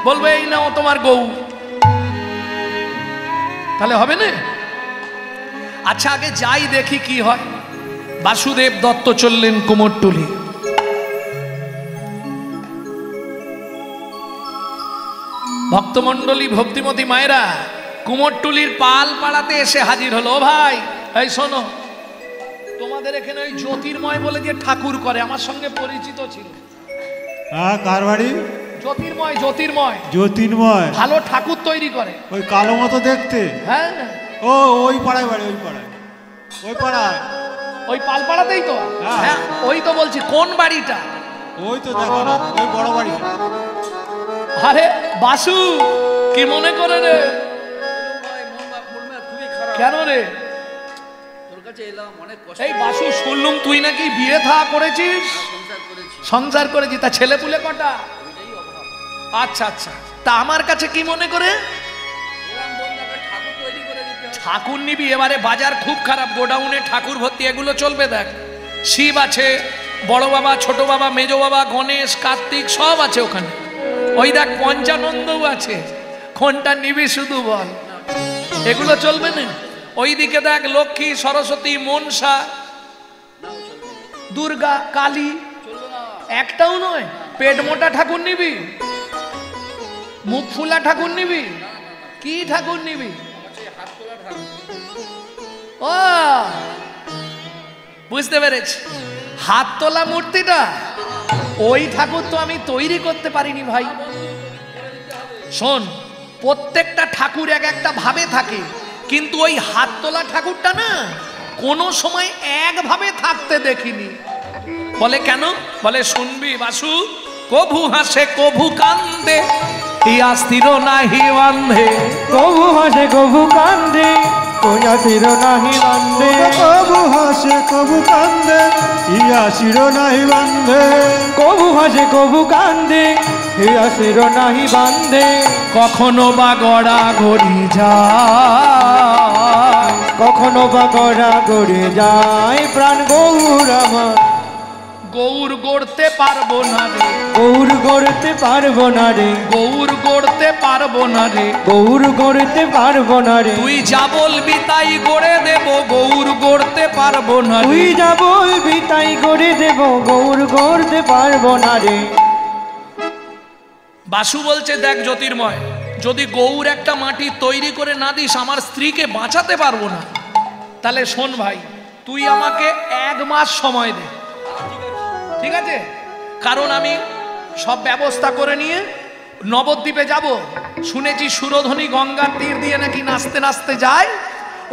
S1: বলবে এই নাও তোমার গৌর। তাহলে হবে না? আচ্ছা আগে যাই দেখি কি হয়। বাসুদেব দত্ত চললেন কুমোরটুলি। ভক্তমণ্ডলী ভক্তিমতী মায়েরা, কুমোরটুলির পাল পাড়াতে এসে হাজির হলো। ও ভাই, এই শোনো, তোমাদের এখানে ওই জ্যোতির্ময় বলে যে ঠাকুর করে, আমার সঙ্গে পরিচিত ছিল।
S3: হ্যাঁ, কার বাড়ি?
S1: জ্যোতির্ময়, জ্যোতির্ময়
S3: জ্যোতির্ময়।
S1: ভালো ঠাকুর তৈরি করে।
S3: ওই কালো মতো দেখতে?
S1: হ্যাঁ।
S3: ও ওই পাড়ায় বাড়ি, ওই পাড়ায়, ওই পাড়ায়,
S1: ওই পালপাড়াতেই তো।
S3: হ্যাঁ।
S1: হ্যাঁ, ওই তো বলছি। কোন বাড়িটা?
S3: ওই তো দেখো না, ওই বড় বাড়ি।
S1: আরে বাসু, কি মনে করে রে? কেন রে? এই বাসু, শুনলুম তুই নাকি বিয়ে থা করেছিস, সংসার করেছিস। তা ছেলে পুলে কটা? আচ্ছা আচ্ছা। তা আমার কাছে কি মনে করে? ঠাকুর নিবি? এবারে বাজার খুব খারাপ, গোডাউনে ঠাকুর ভর্তি। এগুলো চলবে? দেখ, শিব আছে, বড় বাবা, ছোট বাবা, মেজ বাবা, গণেশ, কার্তিক সব আছে ওখানে। ওই দেখ পঞ্চানন্দও আছে। কোনটা নিবি শুধু বল? এগুলো চলবে না? ওইদিকে দেখ লক্ষ্মী, সরস্বতী, মনসা, দুর্গা, কালী, একটাও নয়। পেট মোটা ঠাকুর নিবি? মুখ ফুলা ঠাকুর নিবি? কি ঠাকুর নিবি? ও, বুঝতে পেরেছি। হাত তোলা মূর্তিটা, ওই ঠাকুর তো আমি তৈরি করতে পারিনি ভাই। শোন, প্রত্যেকটা ঠাকুর এক একটা ভাবে থাকে, কিন্তু ওই হাত তোলা ঠাকুরটা না কোনো সময় একভাবে থাকতে দেখিনি। বলে কেন? বলে শুনবি বাসু, কভু হাসে কভু কান্দে, ইয়া স্থির নাহি বান্ধে।
S2: কভু হাসে কভু কান্দে, ইয়া স্থির নাহি বান্ধে।
S3: কবু হাসে কবু কান্দে, ইয়া শির নাহি বান্ধে।
S2: কভু হাসে কভু কান্দে, ইয়া স্থির নাহি বান্ধে।
S1: কখনো বা গড়া গড়ি যায়,
S2: কখনো বা গড়া গড়ে যায় প্রাণ গৌর আমার।
S1: গৌর গড়তে পারবো না রে,
S2: গৌর গড়তে পারবো না রে,
S1: গৌর গড়তে পারবো না রে।
S2: গৌর গড়তে পারবো না রে।
S1: তুই যা বলবি তাই গড়ে দেব, গৌর গড়তে পারবো না রে।
S2: তুই যা বলবি তাই করে দেব, গৌর গড়তে পারবো না রে।
S1: বাসু বলছে, দেখ জ্যোতির্ময়, যদি গৌর একটা মাটি তৈরি করে না দিস, আমার স্ত্রীকে বাঁচাতে পারবো না। তাহলে শোন ভাই, তুই আমাকে 1 মাস সময় দে, ঠিক আছে? কারণ আমি সব ব্যবস্থা করে নিয়ে নবদ্বীপে যাব। শুনেছি সুরধনী গঙ্গার তীর দিয়ে নাকি নাচতে নাচতে যায়।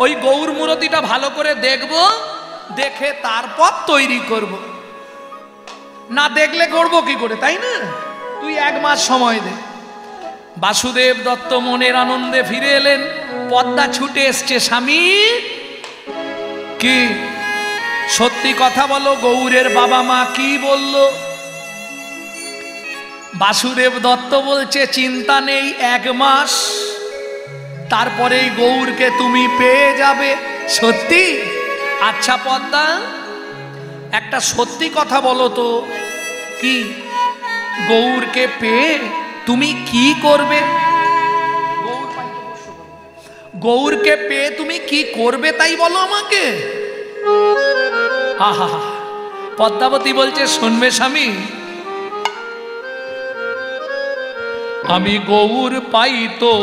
S1: ওই গৌর মূর্তিটা ভালো করে দেখব, দেখে তারপর তৈরি করব। না দেখলে করবো কি করে, তাই না? তুই 1 মাস সময় দে। বাসুদেব দত্ত মনের আনন্দে ফিরে এলেন। পদ্মা ছুটে এসছে, স্বামী কি সত্যি কথা বলো, গৌরের বাবা মা কি বলল? বাসুদেব দত্ত বলছে, চিন্তা নেই, 1 মাস তারপরেই গৌরকে তুমি পেয়ে যাবে। সত্যি? আচ্ছা পদ্মা, একটা সত্যি কথা বলো তো, কি গৌরকে পেয়ে তুমি কি করবে? গৌরকে পেয়ে তুমি কি করবে তাই বলো আমাকে। আহা, পদ্মাবতী বলছে, শুনবে স্বামী, আমি গৌর পাই তো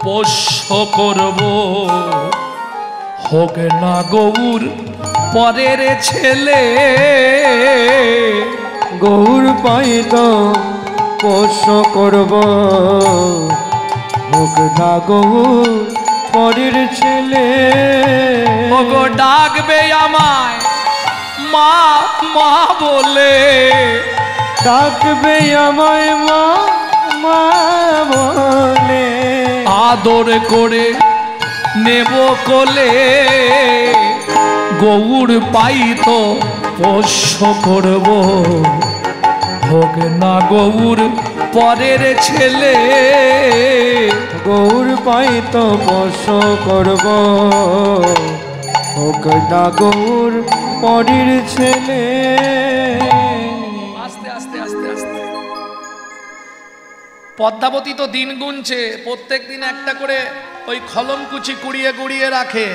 S1: পোষ্য করব, হোক না গৌর পরের ছেলে।
S2: গৌর পাই তো পোষ্য করব, হোক না গৌর পরের ছেলে।
S1: ওগো ডাকবে আমায় মা মা বলে,
S2: ডাকবে আমায় মা মা বলে।
S1: আদর করে নেব কোলে, গৌর পাই তো পোষ্য করব, হোক না গৌর পরের ছেলে।
S2: গৌর পাই তো পোষ্য করব, হোক না গৌর পরের ছেলে।
S1: আস্তে আস্তে আস্তে আস্তে। পদ্মাবতী তো দিন গুনছে, প্রত্যেক দিন একটা করে ওই খলমকুচি কুড়িয়ে কুড়িয়ে রাখে।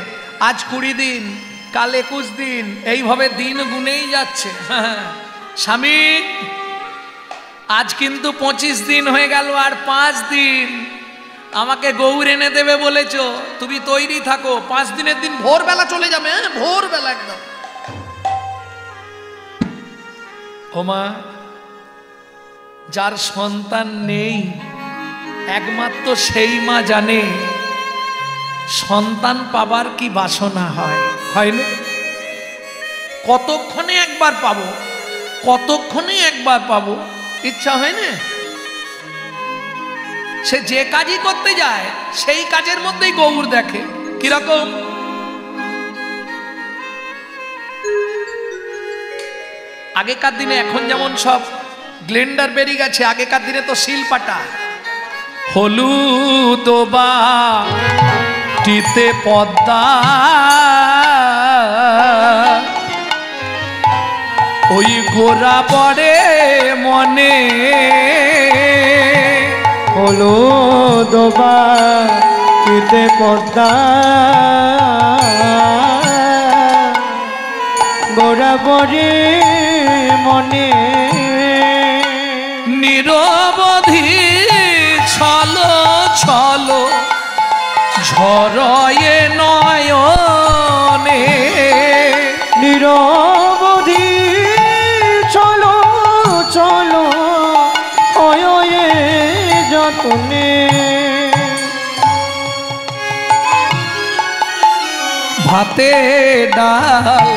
S1: আজ 20 দিন, কাল 21 দিন, এইভাবে দিন গুনেই যাচ্ছে। স্বামী, আজ কিন্তু 25 দিন হয়ে গেল, আর 5 দিন। আমাকে গৌর এনে দেবে বলেছ, তুমি তৈরি থাকো, 5 দিনের দিন ভোরবেলা চলে যাবে। হ্যাঁ, ভোরবেলা একদম। ওমা, যার সন্তান নেই একমাত্র সেই মা জানে সন্তান পাবার কি বাসনা হয়, হয় না? কতক্ষণে একবার পাবো, কতক্ষণে একবার পাবো, ইচ্ছা হয় না? সে যে কাজই করতে যায় সেই কাজের মধ্যেই গৌর দেখে। কিরকম? আগেকার দিনে, এখন যেমন সব গ্লেন্ডার বেরিয়ে গেছে, আগেকার দিনে তো শিলপাটা। হলুদ বাটিতে পদ্মা, ওই গোরা পড়ে মনে,
S2: হলুদ বাটিতে পদ্মা, গোরা পড়ে মনে,
S1: নিরবধি ছলো ছলো ঝরয়ে নয়নে,
S2: নিরবধি চলো চলো অয়ে যতনে,
S1: ভাতে ডাল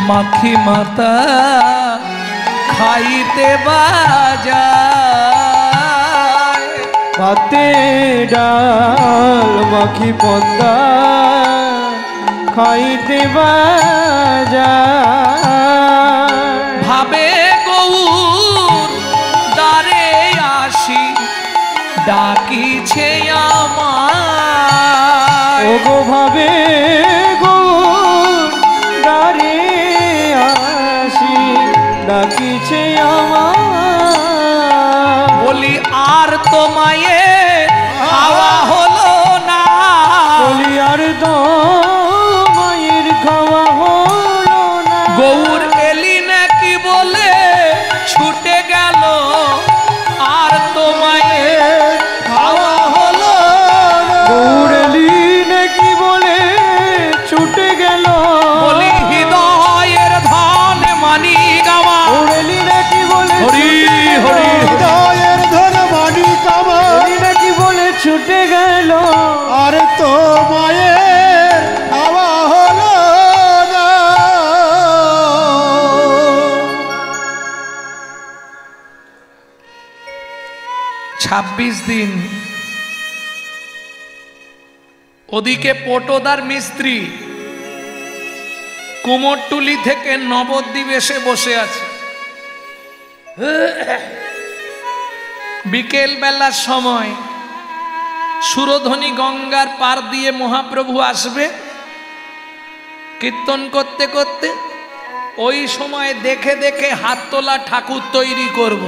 S1: মাখি মাতা খাইতে বাজায়,
S2: ভাতে ডাল মাখি পদ্মা খাইতে বাজায়,
S1: ভাবে গৌর দ্বারে আসি ডাকিছে আমায়,
S2: ও গো ভাবে গৌর দ্বারে আসি ডাকিছে আমায়,
S1: বলি আর তো মায়ে খাওয়া হলো না,
S2: বলি আর তো মায়ের খাওয়া হলো না,
S1: গৌর এলি নাকি বলে ছুটে গেল, আর তো মায়ে খাওয়া হলো না,
S2: গৌর এলি নাকি বলে ছুটে গেল,
S1: বলি হৃদয়ের ধন মানি গাওয়া,
S2: গৌর এলি নাকি বলে
S1: হরি হরি
S3: হৃদয়ের ধন মানি কামা,
S2: এলি নাকি বলে ছুটে গেল,
S3: আর তো মায়ের খাওয়া হলো না।
S1: 26 দিন ওদিকে পটোদার মিস্ত্রি কুমোরটুলি থেকে নবদ্বীপ এসে বসে আছে। বিকেল বেলার সময় সুরধ্বনি গঙ্গার পার দিয়ে মহাপ্রভু আসবে কীর্তন করতে করতে, ওই সময় দেখে দেখে হাত তোলা ঠাকুর তৈরি করব।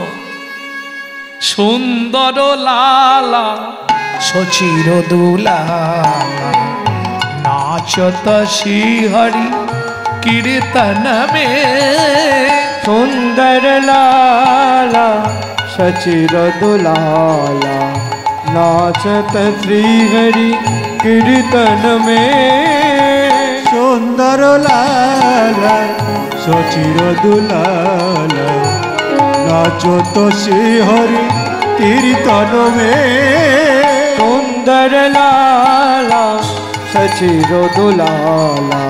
S1: সুন্দর লালা সচির দুলালা নাচত শ্রীহরি কীর্তন মে,
S2: সুন্দর লালা সচির দুলালা नाचत श्री हरि कीर्तन में,
S3: সুন্দর লালা সচির দুলালা নাচো তো শ্রী হরি কীর্তন মে,
S2: सुंदर लाला सचिर दुलाला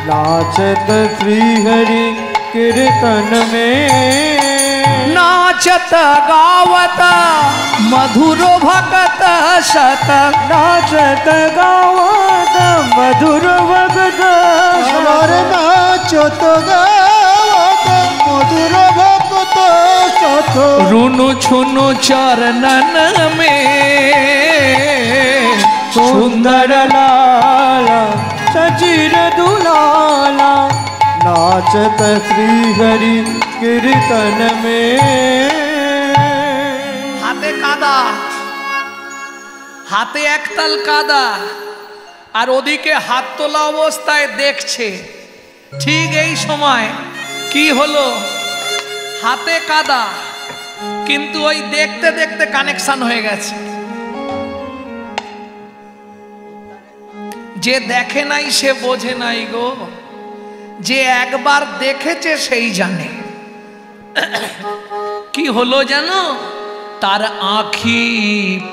S2: नाचत श्री हरि कीर्तन में,
S1: नाचत गावत मधुर भगत शत,
S2: नाचत गावत मधुर भगत
S3: আমার নাচো তো গাওয়াত মধুর ভক্ত সত,
S1: रुनु छुनु चरणन में,
S2: सुंदर लाला सचिर दुलाला नाचत श्री हरि कीर्तन में,
S1: हाथे कादा, हाथे एकताल कादा, আর ওদিকে হাত তোলা অবস্থায় দেখছে। ঠিক এই সময় কি হলো, হাতে কাদা কিন্তু ওই দেখতে দেখতে কানেকশন হয়ে গেছে। যে দেখে নাই সে বোঝে নাই গো, যে একবার দেখেছে সেই জানে। কি হলো জানো? তার আঁখি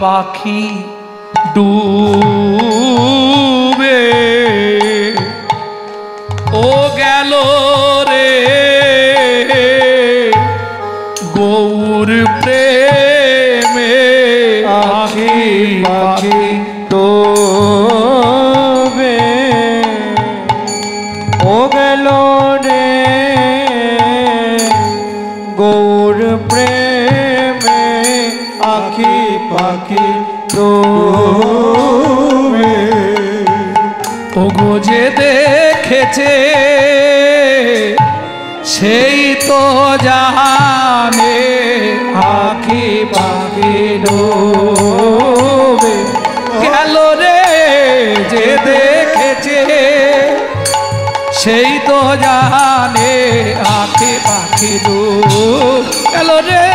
S1: পাখি ডুবে ও গেল রে গৌর প্রেমে
S2: আখি পাখি ডোবে ও গেল রে গৌর প্রেমে আখি পাখি ডোবে।
S1: ওগো যে দেখেছে সেই তো জানে
S2: আখি পাখি ডোবে
S1: গেল রে যে দেখেছে সেই তো জানে আখি পাখি গেল রে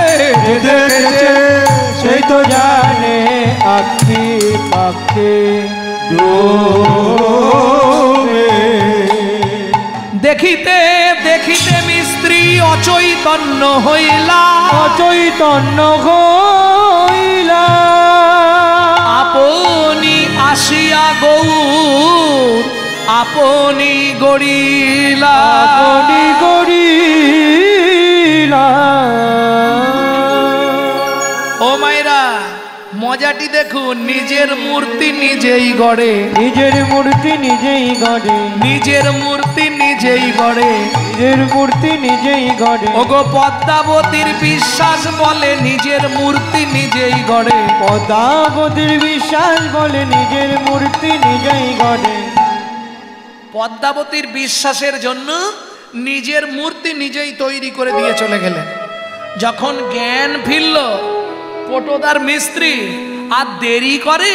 S2: যে দেখেছে সেই তো জানে আখি পাখি ডোবে।
S1: দেখিতে দেখিতে মিস্ত্রি অচৈতন্য হইলা,
S2: অচৈতন্য হইলা
S1: আপনি আসিয়া গৌর আপনি গড়িলা,
S2: আপনি গড়িলা।
S1: ও মাইরা মজাটি দেখুন, নিজের মূর্তি নিজেই গড়ে,
S2: নিজের মূর্তি নিজেই গড়ে,
S1: নিজের মূর্তি নিজেই গড়ে,
S2: নিজের মূর্তি নিজেই গড়ে।
S1: ওগো পদ্মাবতীর বিশ্বাস বলে নিজের মূর্তি নিজেই গড়ে,
S2: পদ্মাবতীর বিশ্বাস বলে নিজের মূর্তি নিজেই গড়ে।
S1: পদ্মাবতীর বিশ্বাসের জন্য নিজের মূর্তি নিজেই তৈরি করে দিয়ে চলে গেলেন। যখন জ্ঞান ফিরল পটোদার মিস্ত্রি আর দেরি করে,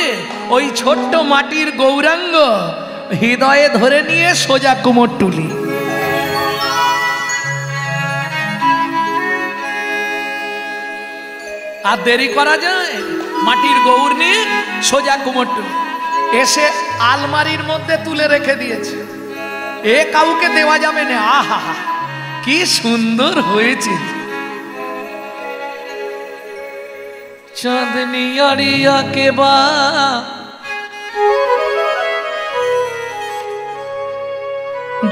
S1: ওই ছোট্ট মাটির গৌরাঙ্গ হৃদয়ে ধরে নিয়ে সোজা কুমোরটুলি। আর দেরি করা যায়? মাটির গৌর নিয়ে সোজা কুমোরটুলি এসে আলমারির মধ্যে তুলে রেখে দিয়েছে, এ কাউকে দেওয়া যাবে না। আহা কি সুন্দর হয়েছে। চাঁদনি আড়িয়া কে বা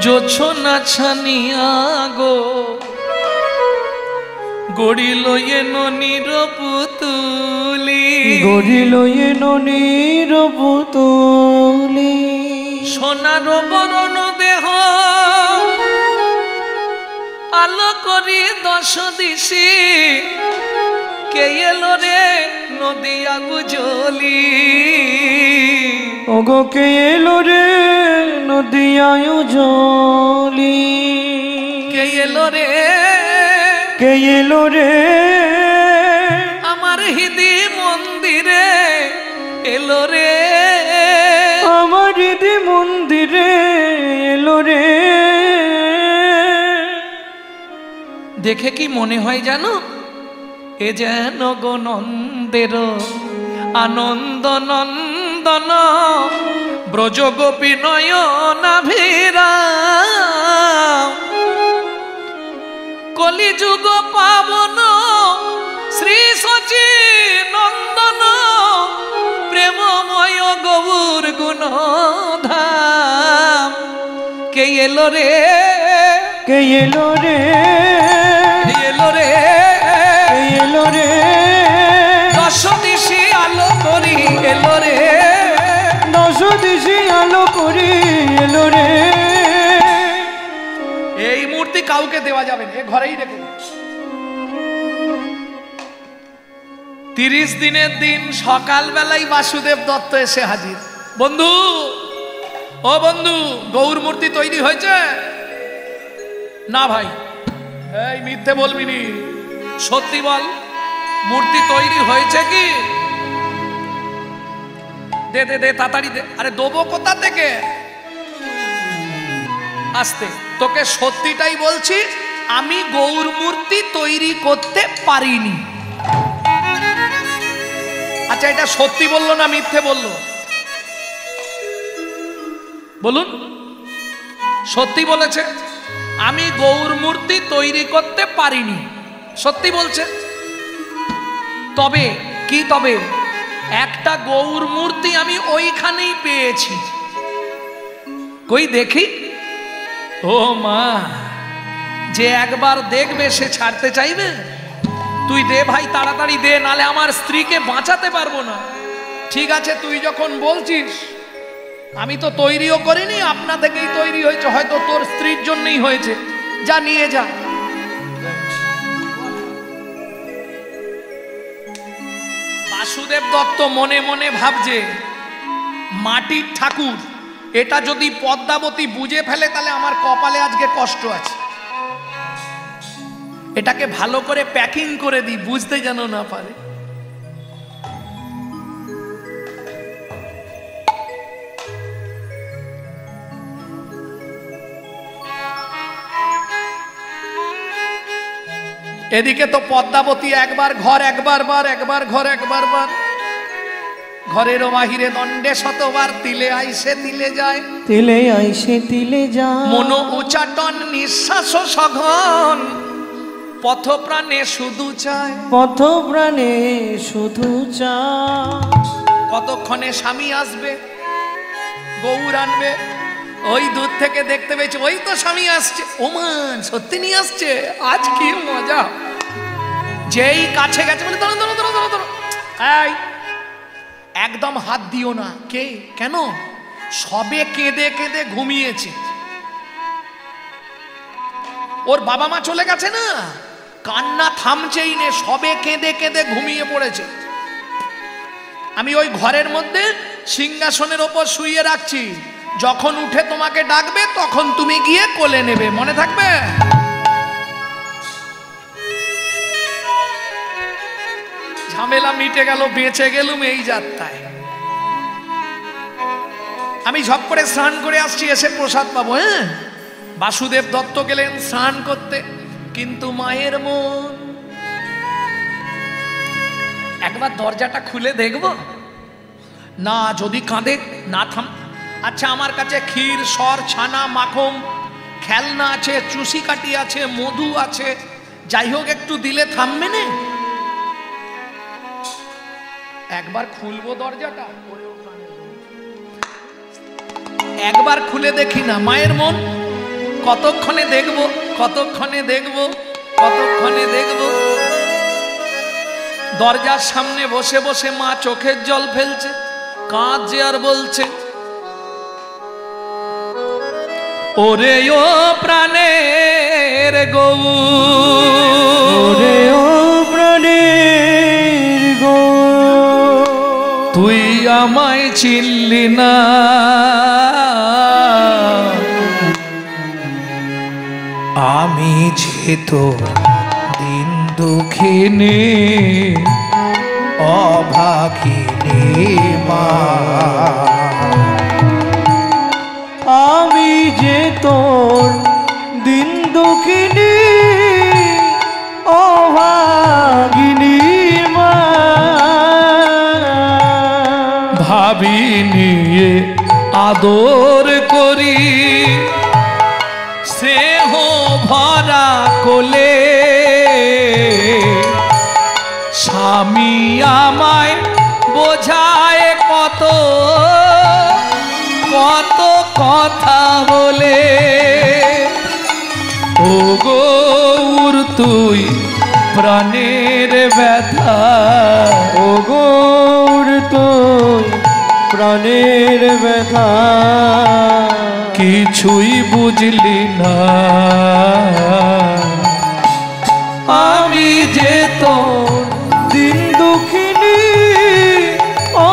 S1: জোছনা ছানিয়া গো গড়িল এনো নিরপুতুলি,
S2: গড়িল এনো নিরপুতুলি।
S1: সোনার বরণ দেহ আলো করি দশ দিশি, কে এলো রে নদিয়া গুজলি,
S2: ওগো কে এলো রে নদিয়ায় জলি,
S1: কে এলো রে
S2: কে এলো রে
S1: আমার হৃদি মন্দিরে এলো রে,
S2: আমার হৃদি মন্দিরে এলো রে।
S1: দেখে কি মনে হয় জানো? এ যেন গো নন্দের আনন্দ নন্দন ব্রজ গোপী নয়নাভিরা, কলিযুগ পাবন শ্রী সচি নন্দন প্রেমময় গৌর গুণধাম। কে এলো রে
S2: কে এলো রে
S1: এলো রে
S2: এলো রে
S1: দশ দিশি আলো করি এলো রে,
S2: দশ দিশি আলো করি এলো রে।
S1: এই মূর্তি কাউকে দেওয়া যাবে না, এ ঘরেই রেখে। 30 দিনের দিন সকালবেলায় বাসুদেব দত্ত এসে হাজির। বন্ধু, ও বন্ধু, গৌর মূর্তি তৈরি হয়েছে? না ভাই। এই মিথ্যে বলবি নি, সত্যি বল, মূর্তি তৈরি হয়েছে কি? দে দে দে তাড়াতাড়ি দে। আরে দেবো কোথা থেকে? আস্তে, তোকে সত্যিটাই বলছি, আমি গৌর মূর্তি তৈরি করতে পারিনি। আচ্ছা, এটা সত্যি বললো না মিথ্যে বললো? বলুন, সত্যি বলেছে? আমি গৌর মূর্তি তৈরি করতে পারিনি, সত্যি বলছে। তবে কি, তবে একটা গৌর মূর্তি আমি ওইখানেই পেয়েছি। কই দেখি? ও মা, যে একবার দেখবে সে ছাড়তে চাইবে? তুই দে ভাই, তাড়াতাড়ি দে, নালে আমার স্ত্রীকে বাঁচাতে পারবো না। ঠিক আছে, তুই যখন বলছিস, আমি তো তৈরিও করিনি, আপনা থেকেই তৈরি হয়েছে, হয়তো তোর স্ত্রীর জন্যই হয়েছে, যা নিয়ে যা। বাসুদেব দত্ত মনে মনে ভাবছে, মাটির ঠাকুর, এটা যদি পদ্মাবতী বুঝে ফেলে তাহলে আমার কপালে আজকে কষ্ট আছে। এটাকে ভালো করে প্যাকিং করে দিই, বুঝতে যেন না পারে। এদিকে তো পদ্মাবতী একবার ঘর একবার বার, একবার ঘর একবার বার, ঘরেরও বাহিরে দণ্ডে শতবার, তিলে আইসে তিলে যায়,
S2: তিলে আইসে তিলে যায়,
S1: মনো উচাটন নিঃশ্বাস সঘন, পথ প্রাণে শুধু চায়,
S2: পথ প্রাণে শুধু চায়।
S1: কতক্ষণে স্বামী আসবে, গৌর আনবে। ওই দূর থেকে দেখতে পেয়েছে, ওই তো স্বামী আসছে, ওমান সত্যি নিয়ে আসছে, আজ কি মজা। যেই কাছে গেছে বলে ধরো ধরো ধরো ধরো ধরো, এই একদম হাত দিও না। কে? কেন? সবে কেঁদে কেঁদে ঘুমিয়েছে, ওর বাবা মা চলে গেছে না, কান্না থামছেই নে, সবে কেঁদে কেঁদে ঘুমিয়ে পড়েছে। আমি ওই ঘরের মধ্যে সিংহাসনের ওপর শুইয়ে রাখছি, যখন উঠে তোমাকে ডাকবে তখন তুমি গিয়ে কোলে নেবে, মনে থাকবে? ঝামেলা মিটে গেল, বেঁচে গেলুম এই যাত্রায়। আমি ঝপ করে স্নান করে আসছি, এসে প্রসাদ পাবো। হ্যাঁ, বাসুদেব দত্ত গেলেন স্নান করতে, কিন্তু মায়ের মন, একবার দরজাটা খুলে দেখব না, যদি কাঁদে না থাম। আচ্ছা, আমার কাছে ক্ষীর, সর, ছানা, মাখন, খেলনা আছে, চুষি কাটি আছে, মধু আছে, যাই হোক একটু দিলে থামবে না? একবার খুলবো দরজাটা, একবার খুলে দেখি না মায়ের মন। কতক্ষণে দেখব, কতক্ষণে দেখব, কতক্ষণে দেখব। দরজার সামনে বসে বসে মা চোখের জল ফেলছে, কাঁদছে আর বলছে, ওরে ও প্রাণের গৌর,
S2: ওরে ও প্রাণের গৌর,
S1: তুই আমায় চিনলি না, আমি যে তো দিন দুঃখিনী অভাগিনী মা,
S2: আমি যে তোর দিন দুঃখিনী অভাগিনী মা,
S1: ভাবি নিয়ে আদর করি, স্নেহ ভরা কোলে, স্বামী আমায় বোঝায় কত কত কথা বলে, ও গৌর তুই প্রাণের ব্যথা,
S2: ও গৌর তুই প্রাণের ব্যথা,
S1: কিছুই বুঝলি না, আমি যে তোর
S2: দিন দুঃখিনী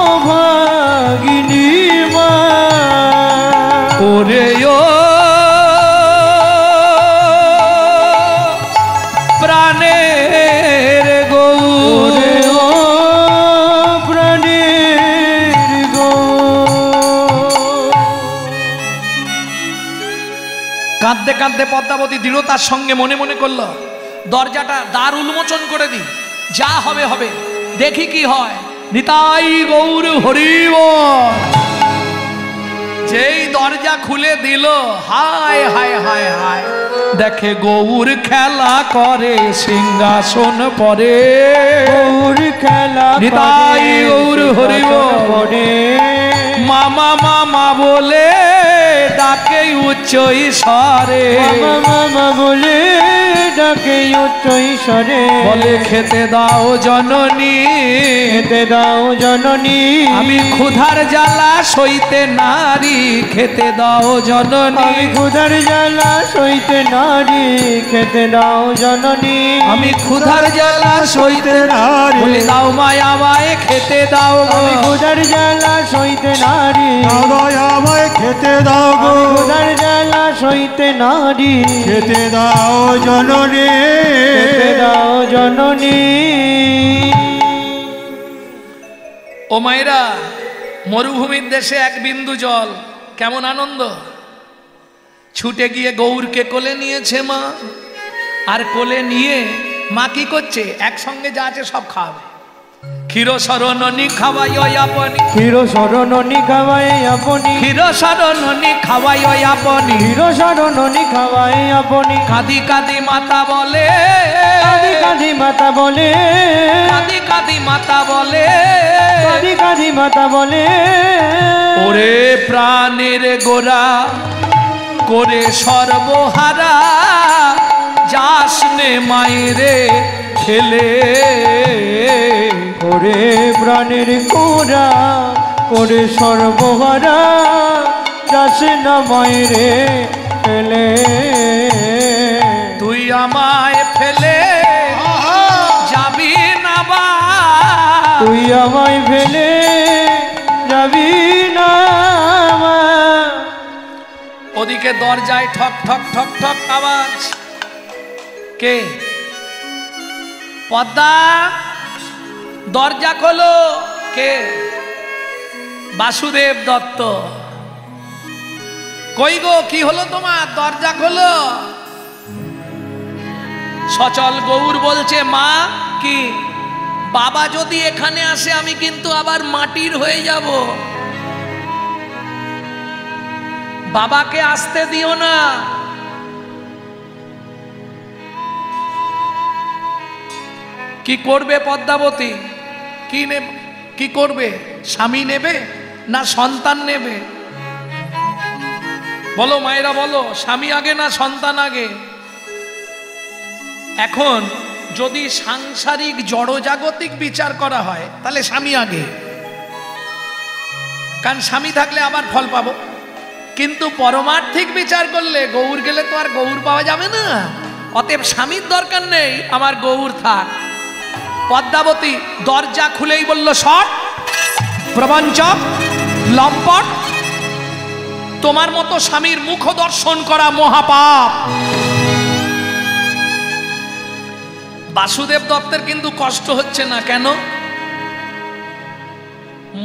S2: অভাগিনী মা,
S1: ওরে ও প্রাণের গৌর,
S2: ওরে ও প্রাণের গৌর।
S1: কাঁদতে কাঁদতে পদ্মাবতী দৃঢ়তার সঙ্গে মনে মনে করল, দরজাটা দ্বার উন্মোচন করে দি, যা হবে হবে, দেখি কি হয়। নিতাই গৌর হরি বল। যেই দরজা খুলে দিল, হায় হায় হায় হায়, দেখে গৌর খেলা করে সিংহাসন পরে।
S2: গৌর খেলা
S1: নিতাই গৌর হরি বল।
S2: পরে
S1: মামা মামা বলে ডাকে উচ্চ ঈশ্বরে,
S2: মামা মামা বলে ডাকে উচ্চ ঈশ্বরে।
S1: বলে খেতে দাও জননী,
S2: খেতে দাও জননী,
S1: আমি ক্ষুধার জ্বালা সইতে নারী, খেতে দাও জননী,
S2: আমি ক্ষুধার জ্বালা সইতে নারী, খেতে দাও জননী,
S1: আমি ক্ষুধার জ্বালা সইতে
S3: নারী,
S1: বলে দাও মায় আমায় খেতে দাও গো।
S2: আমি ক্ষুধার জ্বালা সইতে নারী,
S3: আমায় খেতে দাও গো,
S2: আমি ক্ষুধার জ্বালা সইতে নারী,
S3: খেতে দাও জননী,
S2: খেতে দাও জননী।
S1: ও মায়েরা, মরুভূমির দেশে এক বিন্দু জল, কেমন আনন্দ। ছুটে গিয়ে গৌরকে কোলে নিয়েছে মা, আর কোলে নিয়ে মা কি করছে, একসঙ্গে যা আছে সব খাওয়াবে। ক্ষীর শরণনি খাওয়াই আপনি,
S2: ক্ষীর শরণনি খাওয়াই আপনি,
S1: ক্ষীর শরণনি খাওয়াই আপনি,
S2: ক্ষীর শরণনি খাওয়াই আপনি।
S1: কাঁদি কাঁদি মাতা বলে,
S2: কাঁদি কাঁদি মাতা বলে,
S1: কাঁদি কাঁদি মাতা বলে,
S2: কাঁদি কাঁদি মাতা বলে,
S1: ওরে প্রাণের গোরা করে সর্বহারা, যাস নে মায়েরে ফেলে।
S2: ওরে প্রাণের কোরা করে সর্বহারা, যাস না মায়েরে ফেলে।
S1: তুই আমায় ফেলে যাবি না বা,
S2: তুই আমায় ফেলে যাবি না মা।
S1: ওদিকে দরজায় ঠক ঠক ঠক ঠক আওয়াজ। কে? পদ্মা, দরজা খোলো। কে? বাসুদেব দত্ত। কই গো, কি হলো তোমার? দরজা খোলো। সচল গৌর বলছে, মা কি বাবা যদি এখানে আসে আমি কিন্তু আবার মাটির হয়ে যাব, বাবাকে আসতে দিও না। কি করবে পদ্মাবতী? কি করবে? স্বামী নেবে না সন্তান নেবে? বলো মায়েরা, বলো, স্বামী আগে না সন্তান আগে? এখন যদি সাংসারিক জড়জাগতিক বিচার করা হয় তাহলে স্বামী আগে, কারণ স্বামী থাকলে আবার ফল পাবো। কিন্তু পরমার্থিক বিচার করলে গৌর গেলে তো আর গৌর পাওয়া যাবে না, অতএব স্বামীর দরকার নেই, আমার গৌর থাক। পদ্মাবতী দরজা খুলেই বলল, শট, প্রবঞ্চক, লম্পট, তোমার মতো স্বামীর মুখ দর্শন করা মহাপাপ। বাসুদেব দত্তের কিন্তু কষ্ট হচ্ছে না, কেন?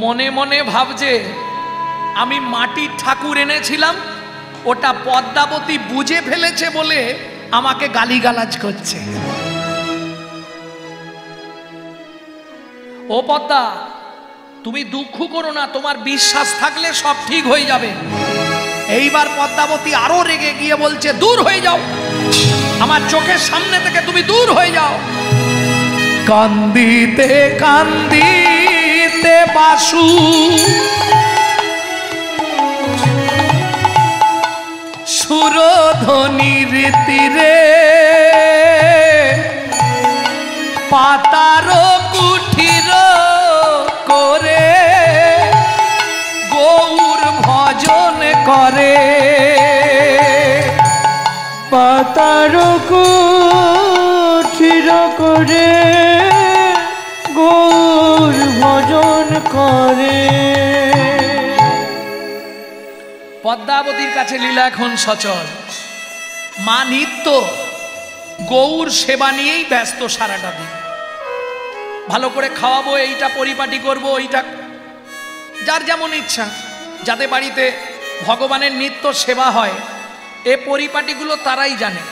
S1: মনে মনে ভাবছে, আমি মাটির ঠাকুর এনেছিলাম, ওটা পদ্মাবতী বুঝে ফেলেছে বলে আমাকে গালিগালাজ করছে। ও পদ্মা, তুমি দুঃখ করো না, তোমার বিশ্বাস থাকলে সব ঠিক হয়ে যাবে। এইবার পদ্মাবতী আরো রেগে গিয়ে বলছে, দূর হয়ে যাও, আমার চোখের সামনে থেকে তুমি দূর হয়ে যাও। কান্দিতে কান্দিতে বাসু সুরধ্বনির তীরে, পাতার কুঠির করে গৌর ভজন করে।
S2: পাতার কুঠির করে গৌর ভজন করে।
S1: পদ্মাবতীর কাছে লীলা এখন সচল। মা নিত্য গৌর সেবা নিয়েই ব্যস্ত সারাটা দিন। ভালো করে খাওয়াবো, এইটা পরিপাটি করবো, এইটা যার যেমন ইচ্ছা। যাদের বাড়িতে ভগবানের নিত্য সেবা হয়, এ পরিপাটিগুলো তারাই জানে।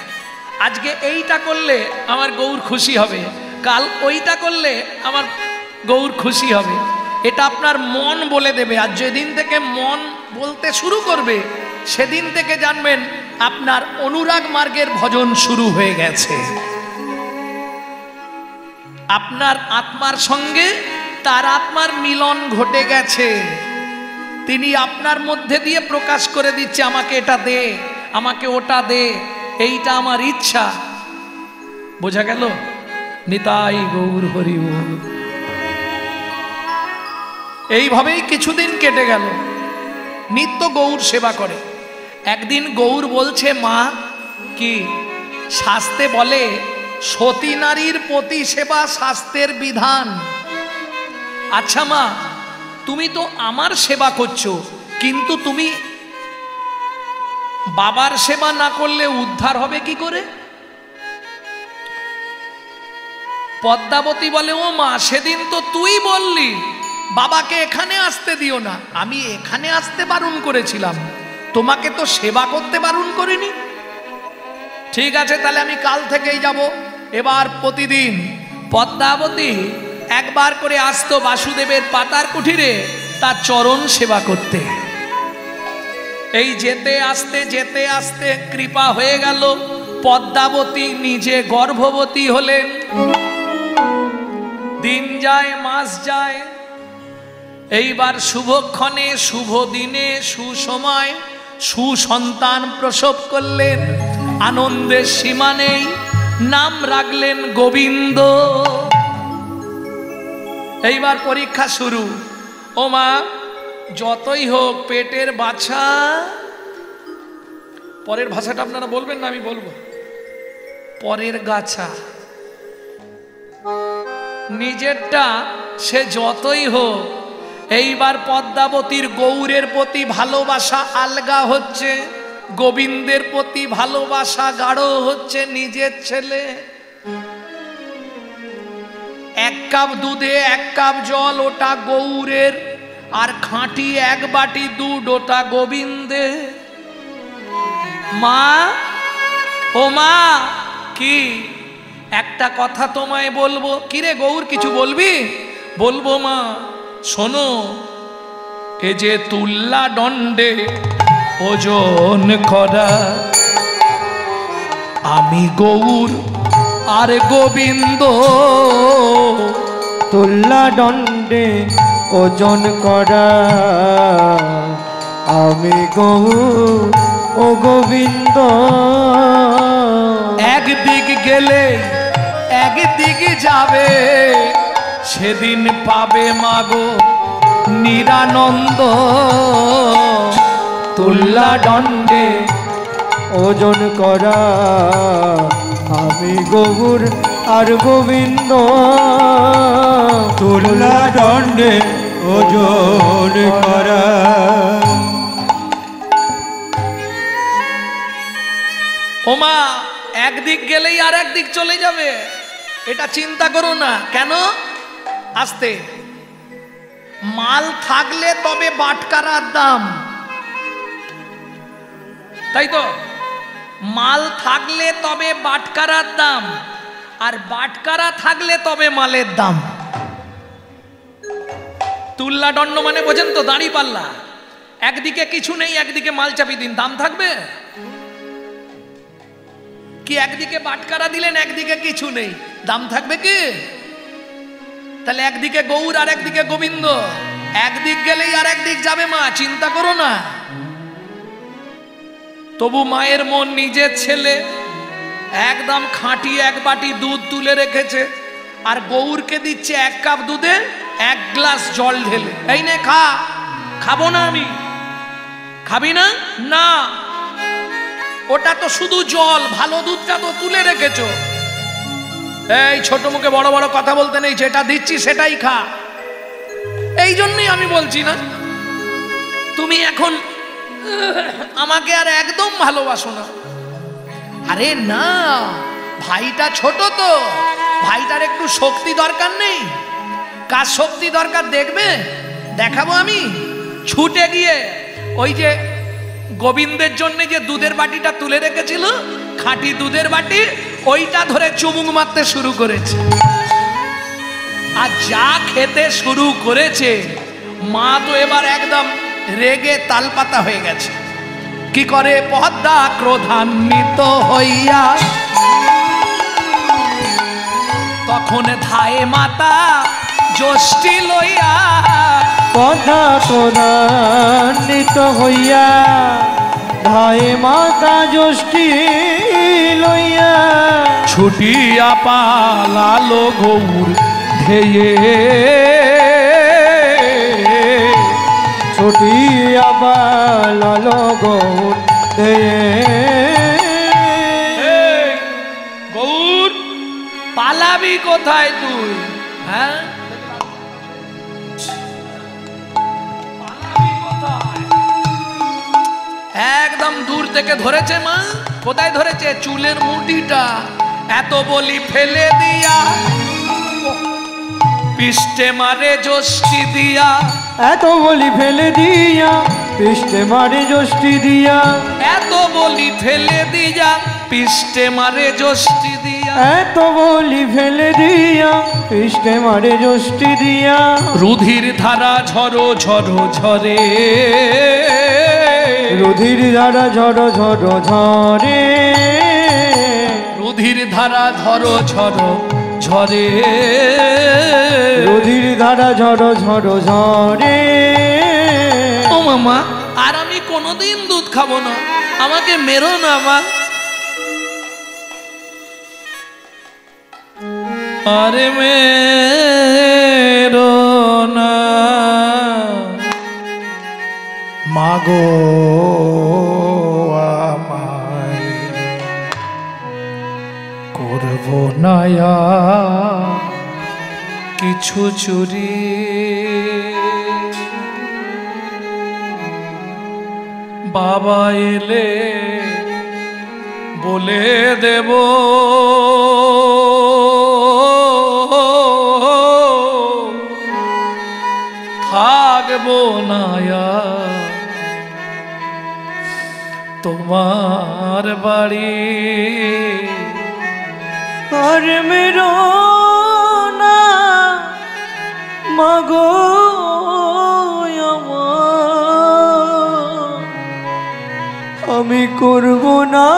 S1: আজকে এইটা করলে আমার গৌর খুশি হবে, কাল ওইটা করলে আমার গৌর খুশি হবে, এটা আপনার মন বলে দেবে। আর যেদিন থেকে মন বলতে শুরু করবে, সেদিন থেকে জানবেন আপনার অনুরাগ মার্গের ভজন শুরু হয়ে গেছে। আপনার আত্মার সঙ্গে তার আত্মার মিলন ঘটে গেছে। তিনি আপনার মধ্যে দিয়ে প্রকাশ করে দিচ্ছে, আমাকে এটা দে, আমাকে ওটা দে, এইটা আমার ইচ্ছা। বোঝা গেল? নিতাই গৌর হরি বল। এইভাবেই কিছুদিন কেটে গেল, নিত্য গৌর সেবা করে। একদিন গৌর বলছে, মা কি শাস্ত্রে বলে সতী নারীর পতি সেবা শাস্ত্রের বিধান। আচ্ছা মা, তুমি তো আমার সেবা করছো, কিন্তু তুমি বাবার সেবা না করলে উদ্ধার হবে কি করে? পদ্মাবতী বলে, ও মা, সেদিন তো তুই বললি বাবাকে এখানে আসতে দিও না। আমি এখানে আসতে বারণ করেছিলাম, তোমাকে তো সেবা করতে বারণ করিনি। ঠিক আছে, তাহলে আমি কাল থেকেই যাব। এবার প্রতিদিন পদ্মাবতী একবার করে আসতো বাসুদেবের পাতার কুঠিরে তার চরণ সেবা করতে। এই যেতে আসতে কৃপা হয়ে গেল, পদ্মাবতী নিজে গর্ভবতী হলেন। দিন যায়, মাস যায়, এইবার শুভক্ষণে, শুভ দিনে, সুসময় সুসন্তান প্রসব করলেন। আনন্দের সীমা নেই, নাম রাখলেন গোবিন্দ। এইবার পরীক্ষা শুরু। ও মা, যতই হোক পেটের বাছা, পরের ভাষাটা আপনারা বলবেন না, আমি বলবো, পরের গাছা। নিজেরটা সে যতই হোক, এইবার পদ্মাবতীর গৌরের প্রতি ভালোবাসা আলগা হচ্ছে, গোবিন্দের প্রতি ভালোবাসা গাঢ় হচ্ছে। নিজের ছেলে, এক কাপ দুধে এক কাপ জল, ওটা গৌরের, আর খাঁটি এক বাটি দুধ, ওটা গোবিন্দের। মা, ও মা, কি একটা কথা তোমায় বলবো। কিরে গৌর, কিছু বলবি? বলবো মা, শোনো, এ যে তুল্লা দণ্ডে ওজন করা, আমি গৌর আর গোবিন্দ।
S2: তুল্লা দণ্ডে ওজন করা, আমি গৌর ও গোবিন্দ।
S1: একদিক গেলে একদিক যাবে, সেদিন পাবে মাগো নিরানন্দ।
S2: তুল্লা দণ্ডে ওজন করা, আমি গৌর আর গোবিন্দ।
S3: তুল্লা দণ্ডে ওজন করা।
S1: ওমা, একদিক গেলেই আর একদিক চলে যাবে, এটা চিন্তা করো না। কেন? আস্তে, মাল থাকলে তবে বাটকারার দাম, তাই তো? মাল থাকলে তবে বাটকারার দাম, আর বাটকারা থাকলে তবে মালের দাম। তুল্লা দণ্ড মানে বোঝেন তো, দাঁড়ি পাল্লা। একদিকে কিছু নেই, একদিকে মাল চাপি দিন, দাম থাকবে কি? একদিকে বাটকারা দিলেন, একদিকে কিছু নেই, দাম থাকবে কি? তাহলে একদিকে গৌর আর একদিকে গোবিন্দ, একদিক গেলেই আর একদিক যাবে। মা, চিন্তা করো না। তবু মায়ের মন, নিজের ছেলে, একদম খাঁটি এক বাটি দুধ তুলে রেখেছে, আর গৌরকে দিচ্ছে এক কাপ দুধে এক গ্লাস জল ঢেলে, এই নে খা। খাবো না আমি। খাবি না? না, ওটা তো শুধু জল, ভালো দুধটা তো তুলে রেখেছো। এই ছোট মুখে বড় বড় কথা বলতে নেই, যেটা দিচ্ছি সেটাই খা। এই জন্যই আমি বলছি না, তুমি এখন আমাকে আর একদম ভালোবাসো না। আরে না, ভাইটা ছোট তো, ভাইটার একটু শক্তি দরকার নেই? কার শক্তি দরকার দেখবে? দেখাবো আমি। ছুটে গিয়ে ওই যে গোবিন্দের জন্য যে দুধের বাটিটা তুলে রেখেছিল, খাঁটি দুধের বাটি, ওইটা ধরে চুমুক মারতে শুরু করেছে। আর যা খেতে শুরু করেছে, মা তো এবার একদম রেগে তালপাতা হয়ে গেছে। কি করে? পদ্মা ক্রোধান্বিত হইয়া তখন ধায়ে মাতা যষ্টি লইয়া,
S2: পদ্মা ক্রোধান্বিত হইয়া ধায়ে মাতা যষ্টি লইয়া,
S1: ছুটিয়া পালালো গৌর ধেয়ে,
S2: ছুটিয়া পালালো গৌর ধেয়ে।
S1: গৌর পালাবি কোথায় তুই? হ্যাঁ, পালাবি কোথায়? একদম দূর থেকে ধরেছে মা। কোথায় ধরেছে? চুলের মুঠিটা। এত বলি ফেলে দিয়া পিষ্টে মারে যষ্টি দিয়া,
S2: এত বলি ফেলে দিয়া পিষ্টে মারে যষ্টি দিয়া,
S1: এত বলি ফেলে দিয়া পিষ্টে মারে যষ্টি দিয়া,
S2: এত বলি ফেলে দিয়া পিষ্টে মারে যষ্টি দিয়া।
S1: রুধির ধারা ঝরো ঝরো ঝরে,
S2: রুধির ধারা ঝরো ঝরো ঝরে,
S1: রুধির ধারা ঝরো ঝরো ঝরে,
S2: রুধির ধারা ঝরো ঝরো ঝরে।
S1: ও মামা, আর আমি কোনোদিন দুধ খাবো না, আমাকে মেরো না মা। আরে মেরো না
S3: মাগো আমায়
S1: করব না কিছু চুরি, বাবা এলে বলে দেব থাকবো না তোমার বাড়ি।
S2: আর মেরো না মাগো আমার, আমি করব না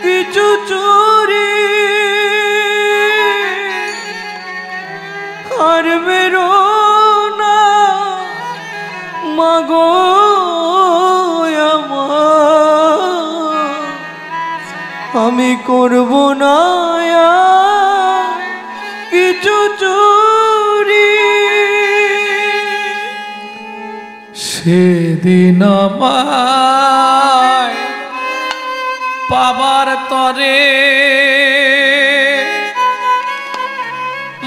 S2: কিছু চুরি। আর মেরো না মাগো আমার, আমি করব না কিছু চুরি।
S1: সেদিন আমায় পাবার তরে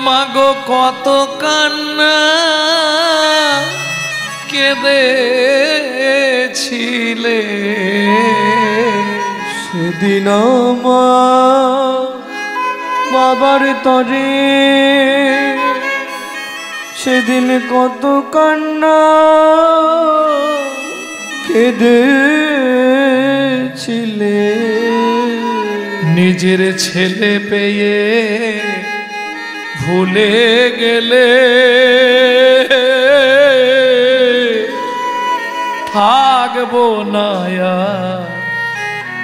S1: মাগো কত কান্না কেঁদেছিলে,
S2: সেদিন আমার বাবার তরে সেদিন কত কান্না কেঁদেছিলে।
S1: নিজের ছেলে পেয়ে ভুলে গেলে থাকবো না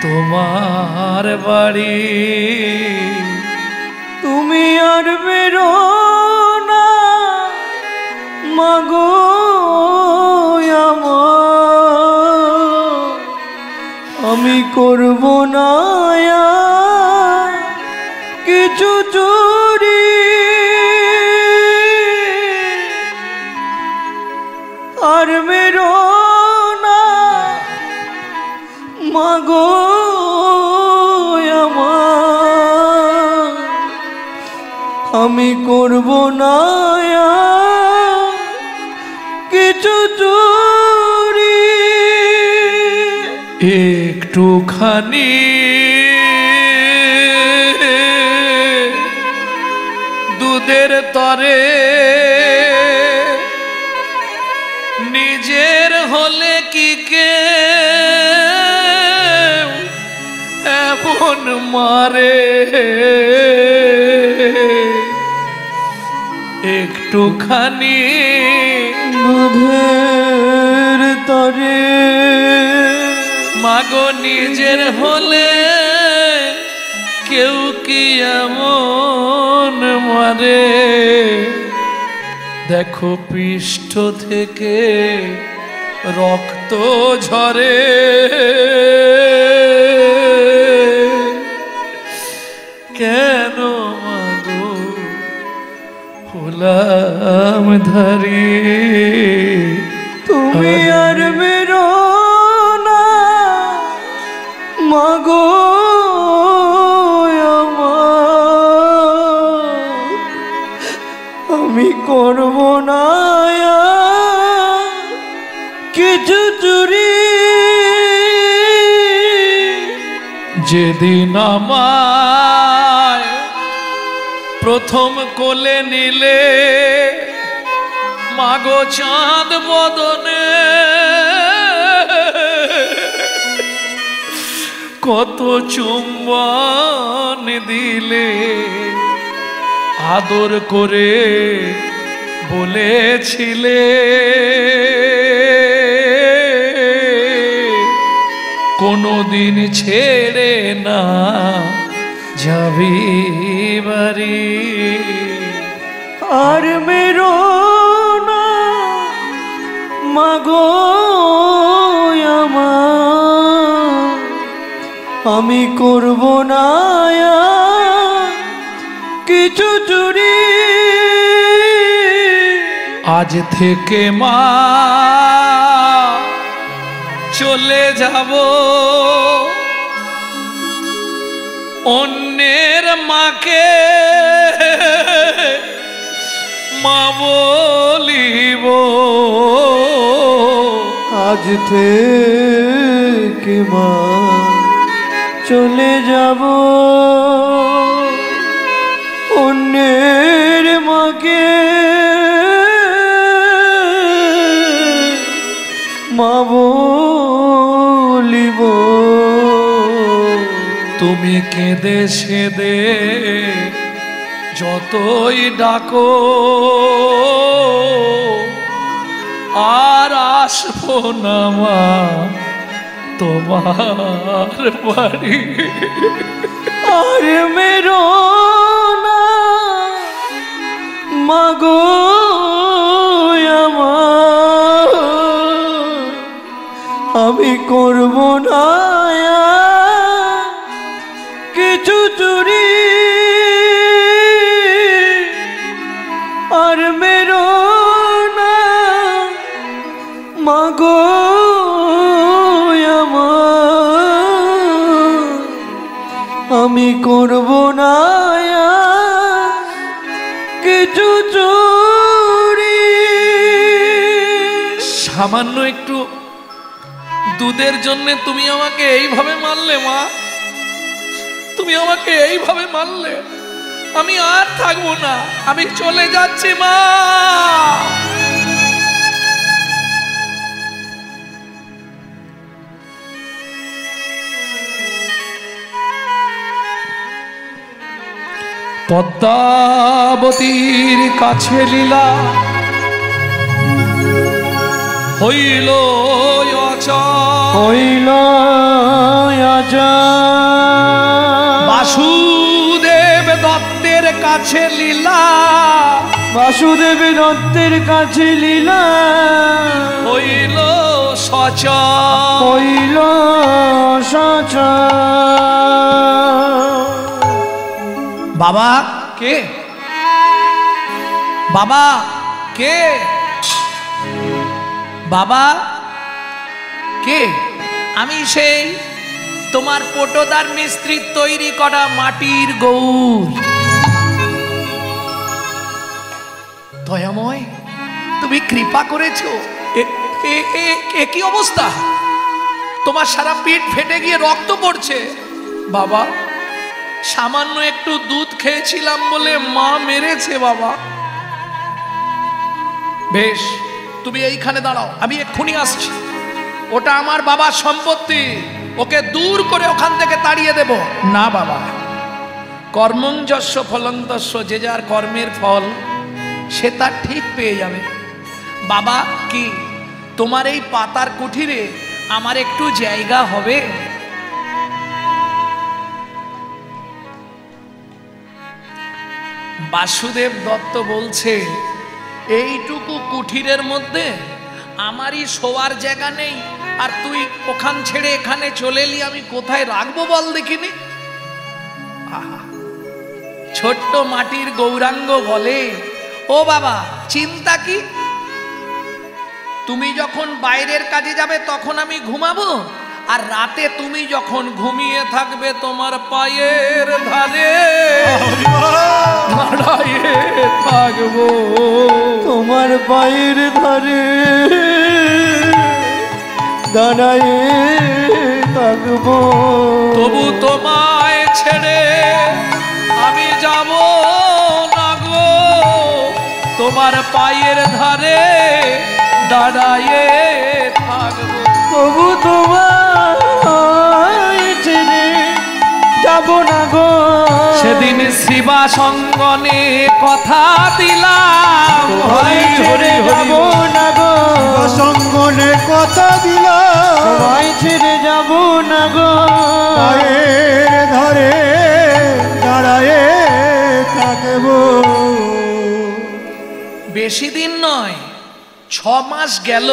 S1: তোমার বাড়ি।
S2: তুমি আর বেরো না মাগো আমার, আমি করব না কিছু চুরি। আর মেরো না মাগো আমার, আমি করব না কিছু চুরি।
S1: একটুখানি দুধের তরে নিজের হলে কি কে এমন মারে, একটুখানি
S2: দুধের তরে
S1: মাগো নিজের হলে কেউ কি এমন মারে, দেখো পৃষ্ঠ থেকে রক্ত ঝরে, কেন মাগো হলাম ধারি।
S2: তুমি আর মেরো না মাগো আমার, আমি করব না কিছু চুরি।
S1: যেদিন আমায় প্রথম কোলে নিলে মাগো চাঁদ বদনে, কত চুম্বন দিলে, আদর করে বলেছিলে কোনদিন ছেড়ে না যাবি বাড়ি।
S2: আর মেরো না মাগো আমার, আমি করব না কিছু চুরি।
S1: আজ থেকে মা চলে যাব, অন্যের মাকে মা বলিব।
S2: আজ থেকে মা চলে যাব, অন্যের মাকে মা বলিব।
S1: তুমি কেঁদে সেদে যতই ডাকো, আর আসবো না মা তোমার বাড়ি।
S2: আর মেরো না মাগো আমার, আমি করব না কিছু চুরি। আর মেরো না মাগো আমার, আমি করব না কিছু চুরি।
S1: সামান্য একটু দুধের জন্য তুমি আমাকে এইভাবে মারলে মা, তুমি আমাকে এইভাবে মারলে, আমি আর থাকবো না, আমি চলে যাচ্ছি মা। পদ্মাবতীর কাছে লীলা হইল
S2: হইল
S1: বাসুদেব দত্তের কাছে লীলা,
S2: বাসুদেব দত্তের কাছে লীলা
S1: হইল সচ,
S2: হইল সচ।
S1: বাবা কে? বাবা কে? বাবা কে? আমি সেই তোমার পটোদার মিস্ত্রির তৈরি করা মাটির গৌর। দয়াময়, তুমি কৃপা করেছো। কি অবস্থা? তোমার সারা পিঠ ফেটে গিয়ে রক্ত পড়ছে। বাবা, সামান্য একটু দুধ খেয়েছিলাম বলে মা মেরেছে বাবা। বেশ, তুমি এইখানে দাঁড়াও, আমি এক্ষুনি আসছি। ওটা আমার বাবার সম্পত্তি, ওকে দূর করে ওখান থেকে তাড়িয়ে দেব না বাবা। কর্মঞ্জস্য ফলন্তস্য, যে যার কর্মের ফল সে তার ঠিক পেয়ে যাবে। বাবা কি তোমার এই পাতার কুঠিরে আমার একটু জায়গা হবে? বাসুদেব দত্ত বলছে, এইটুকু কুঠিরের মধ্যে আমারই শোয়ার জায়গা নেই, আর তুই ওখান ছেড়ে এখানে চলে এলি, আমি কোথায় রাখবো বল দেখিনি। আহা, ছোট্ট মাটির গৌরাঙ্গ বলে, ও বাবা চিন্তা কি, তুমি যখন বাইরের কাজে যাবে তখন আমি ঘুমাবো, আর রাতে তুমি যখন ঘুমিয়ে থাকবে তোমার পায়ের ধারে দাঁড়ায়ে থাকবো,
S2: তোমার পায়ের ধারে দাঁড়ায়ে থাকবো।
S1: তবু তোমায় ছেড়ে আমি যাব না গো, তোমার পায়ের ধারে দাঁড়ায়ে থাকবো।
S2: তবু তোমায় ছেড়ে যাব না গো,
S1: সেদিন শিবা সঙ্গনে কথা দিলাম,
S2: তোমায় ছেড়ে যাব না গো,
S3: সঙ্গনে কথা দিলাম,
S2: তোমায় ছেড়ে যাব না গো,
S3: পায়ের ধারে দাঁড়ায়ে থাকবো।
S1: বেশি দিন নয়, 6 মাস গেল,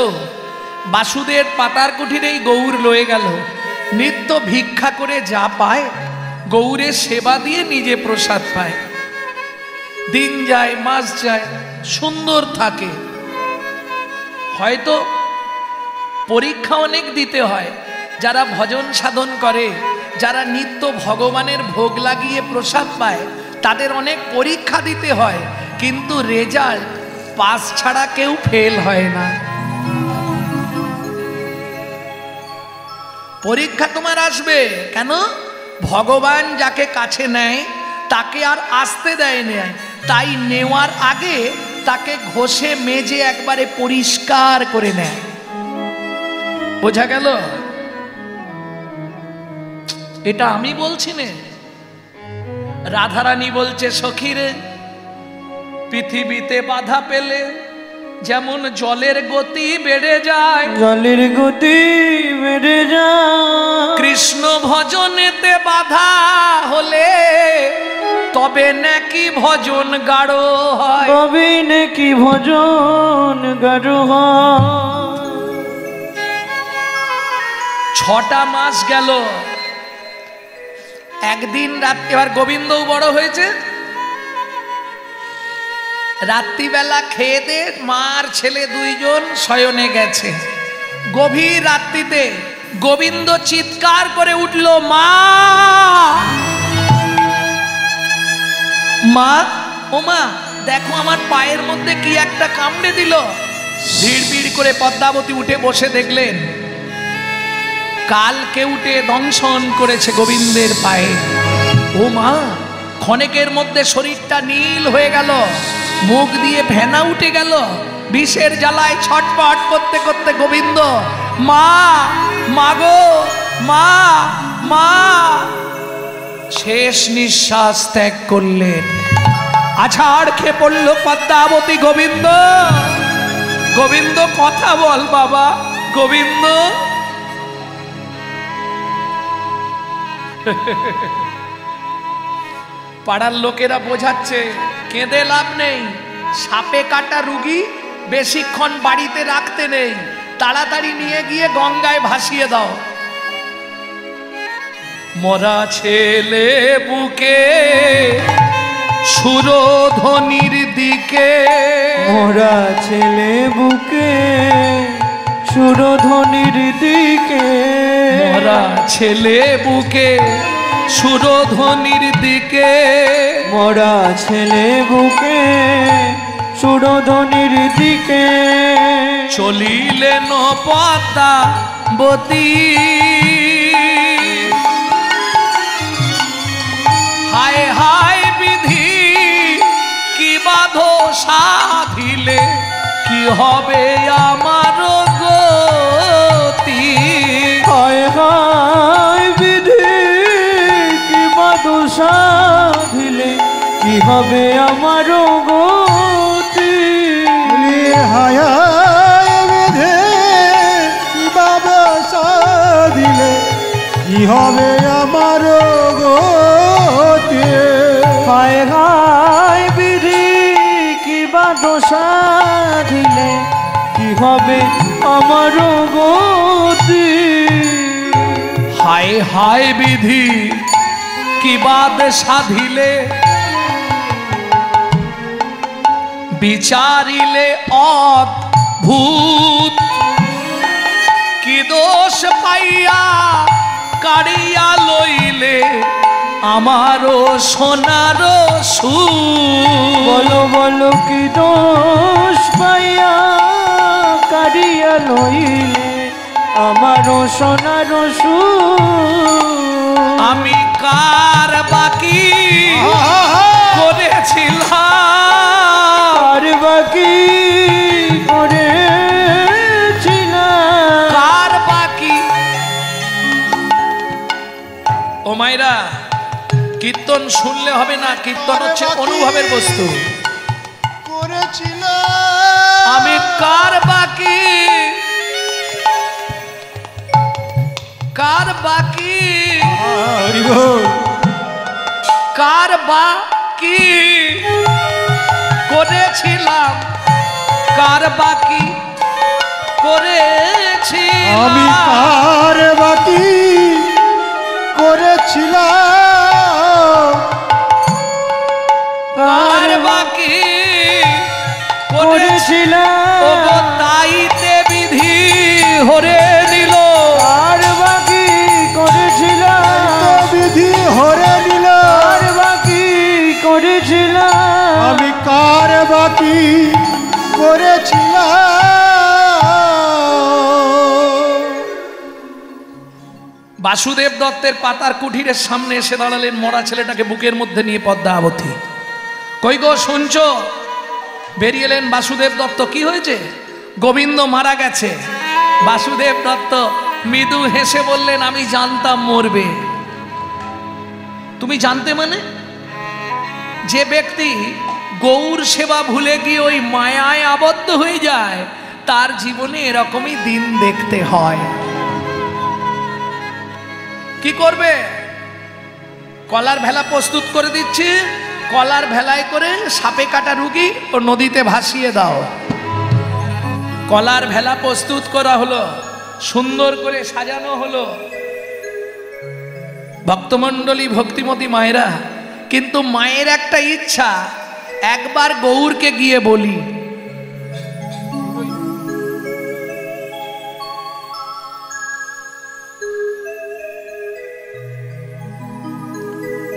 S1: বাসুদেব পাতার কুঠিরেই গৌর লয়ে গেল, নিত্য ভিক্ষা করে যা পায় গৌরের সেবা দিয়ে নিজে প্রসাদ পায়। দিন যায় মাস যায়, সুন্দর থাকে। হয়তো পরীক্ষা অনেক দিতে হয়, যারা ভজন সাধন করে, যারা নিত্য ভগবানের ভোগ লাগিয়ে প্রসাদ পায়, তাদের অনেক পরীক্ষা দিতে হয়, কিন্তু রেজাল্ট পাস ছাড়া কেউ ফেল হয় না। পরীক্ষা তোমার আসবে কেন? ভগবান যাকে কাছে নেয় তাকে আর আসতে দেয় না, তাই নেওয়ার আগে তাকে ঘষে মেজে একবারে পরিষ্কার করে নেয়। বোঝা গেল? এটা আমি বলছি না, রাধারানী বলছে, সখীরে পৃথিবীতে বাধা পেলে যেমন জলের গতি বেড়ে যায়,
S2: জলের গতি বেড়ে যায়,
S1: কৃষ্ণ ভজনেতে বাধা হলে তবে নাকি ভজন গাঢ় হয়,
S2: তবে নাকি ভজন গাঢ় হয়।
S1: 6টা মাস গেল, একদিন রাত, এবার গোবিন্দও বড় হয়েছে, রাত্রিবেলা খেয়ে দে মার ছেলে দুইজন শয়নে গেছে। গভীর রাত্রিতে গোবিন্দ চিৎকার করে উঠল, মা মা, ও মা দেখো আমার পায়ের মধ্যে কি একটা কামড়ে দিল। ভিড় ভিড় করে পদ্মাবতী উঠে বসে দেখলেন কাল কেউটে দংশন করেছে গোবিন্দের পায়ে। ও মা, ক্ষণেকের মধ্যে শরীরটা নীল হয়ে গেল, মুখ দিয়ে ফেনা উঠে গেল, বিষের জ্বালায় ছটপট করতে করতে গোবিন্দ, মা মাগো মা মা, শেষ নিঃশ্বাস ত্যাগ করলেন। আছাড় খেয়ে পড়ল পদ্মাবতী। গোবিন্দ গোবিন্দ কথা বল বাবা, গোবিন্দ। পাড়ার লোকেরা বোঝাচ্ছে, কেঁদে লাভ নেই, সাপে কাটা রুগী বেশিক্ষণ বাড়িতে রাখতে নেই, তাড়াতাড়ি নিয়ে গিয়ে গঙ্গায় ভাসিয়ে দাও। মরা ছেলে বুকে সুরধ্বনির দিকে,
S2: মোরা ছেলে বুকে সুরধ্বনির দিকে,
S1: মরা ছেলে বুকে সুরধ্বনির দিকে,
S2: মোরা ছেলে বুকে সুরধ্বনির দিকে,
S1: চলিলেন পদ্মাবতী। হায় হায় বিধি কি বাঁধো সাধিলে, কি হবে আমার গতি।
S2: হায় হায় বিধি কি বাধো সাধিলে, কি হবে আমার গতি।
S3: হায় কি হবে আমার গতি।
S2: হায় হায় বিধি কি বা দশা দিলে কি হবে আমার গতি।
S1: হায় হায় বিধি কি বাদ সাধিলে বিচারিলে অদ্ভুত কি দোষ পাইয়া কাড়িয়া লইলে আমারও সোনারও সুর।
S2: বলো বলো কি দোষ পাইয়া কাড়িয়া লইলে আমারও সোনার সুর।
S1: আমি কার বাকি করেছিলাম,
S2: আর বাকি করেছিলাম,
S1: কার বাকি। ও মায়েরা, কীর্তন শুনলে হবে না, কীর্তন হচ্ছে অনুভবের বস্তু। আমি কার বাকি, কার বাকি,
S3: হরি বল।
S1: কার বাকি করেছিলাম, কার বাকি করেছিলাম।
S3: আমি কার বাকি করেছিলাম,
S1: কার বাকি
S2: করেছিলাম,
S1: ওগো তাইতে বিধি হরে নিল।
S2: আর বাকি করেছিলাম,
S3: বিধি হরে নিল।
S2: আর বাকি করেছিলাম,
S3: আমি কার বাকি করেছিলাম।
S1: বাসুদেব দত্তের পাতার কুঠিরের সামনে এসে দাঁড়ালেন মরা ছেলেটাকে বুকের মধ্যে নিয়ে পদ্মাবতী। কই গো শুনছো? বেরিয়ে এলেন বাসুদেব দত্ত। কি হয়েছে? গোবিন্দ মারা গেছে। বাসুদেব দত্ত মৃদু হেসে বললেন, আমি জানতাম মরবে। তুমি জানতে মানে? যে ব্যক্তি গৌর সেবা ভুলে গিয়ে ওই মায়ায় আবদ্ধ হয়ে যায়, তার জীবনে এরকমই দিন দেখতে হয়। কি করবে? কলার ভেলা প্রস্তুত করে দিচ্ছি, কলার ভেলায় করে সাপে কাটা রুগী ও নদীতে ভাসিয়ে দাও। কলার ভেলা প্রস্তুত করা হলো, সুন্দর করে সাজানো হলো। ভক্তমণ্ডলী, ভক্তিমতী মায়েরা, কিন্তু মায়ের একটা ইচ্ছা, একবার গৌরকে গিয়ে বলি।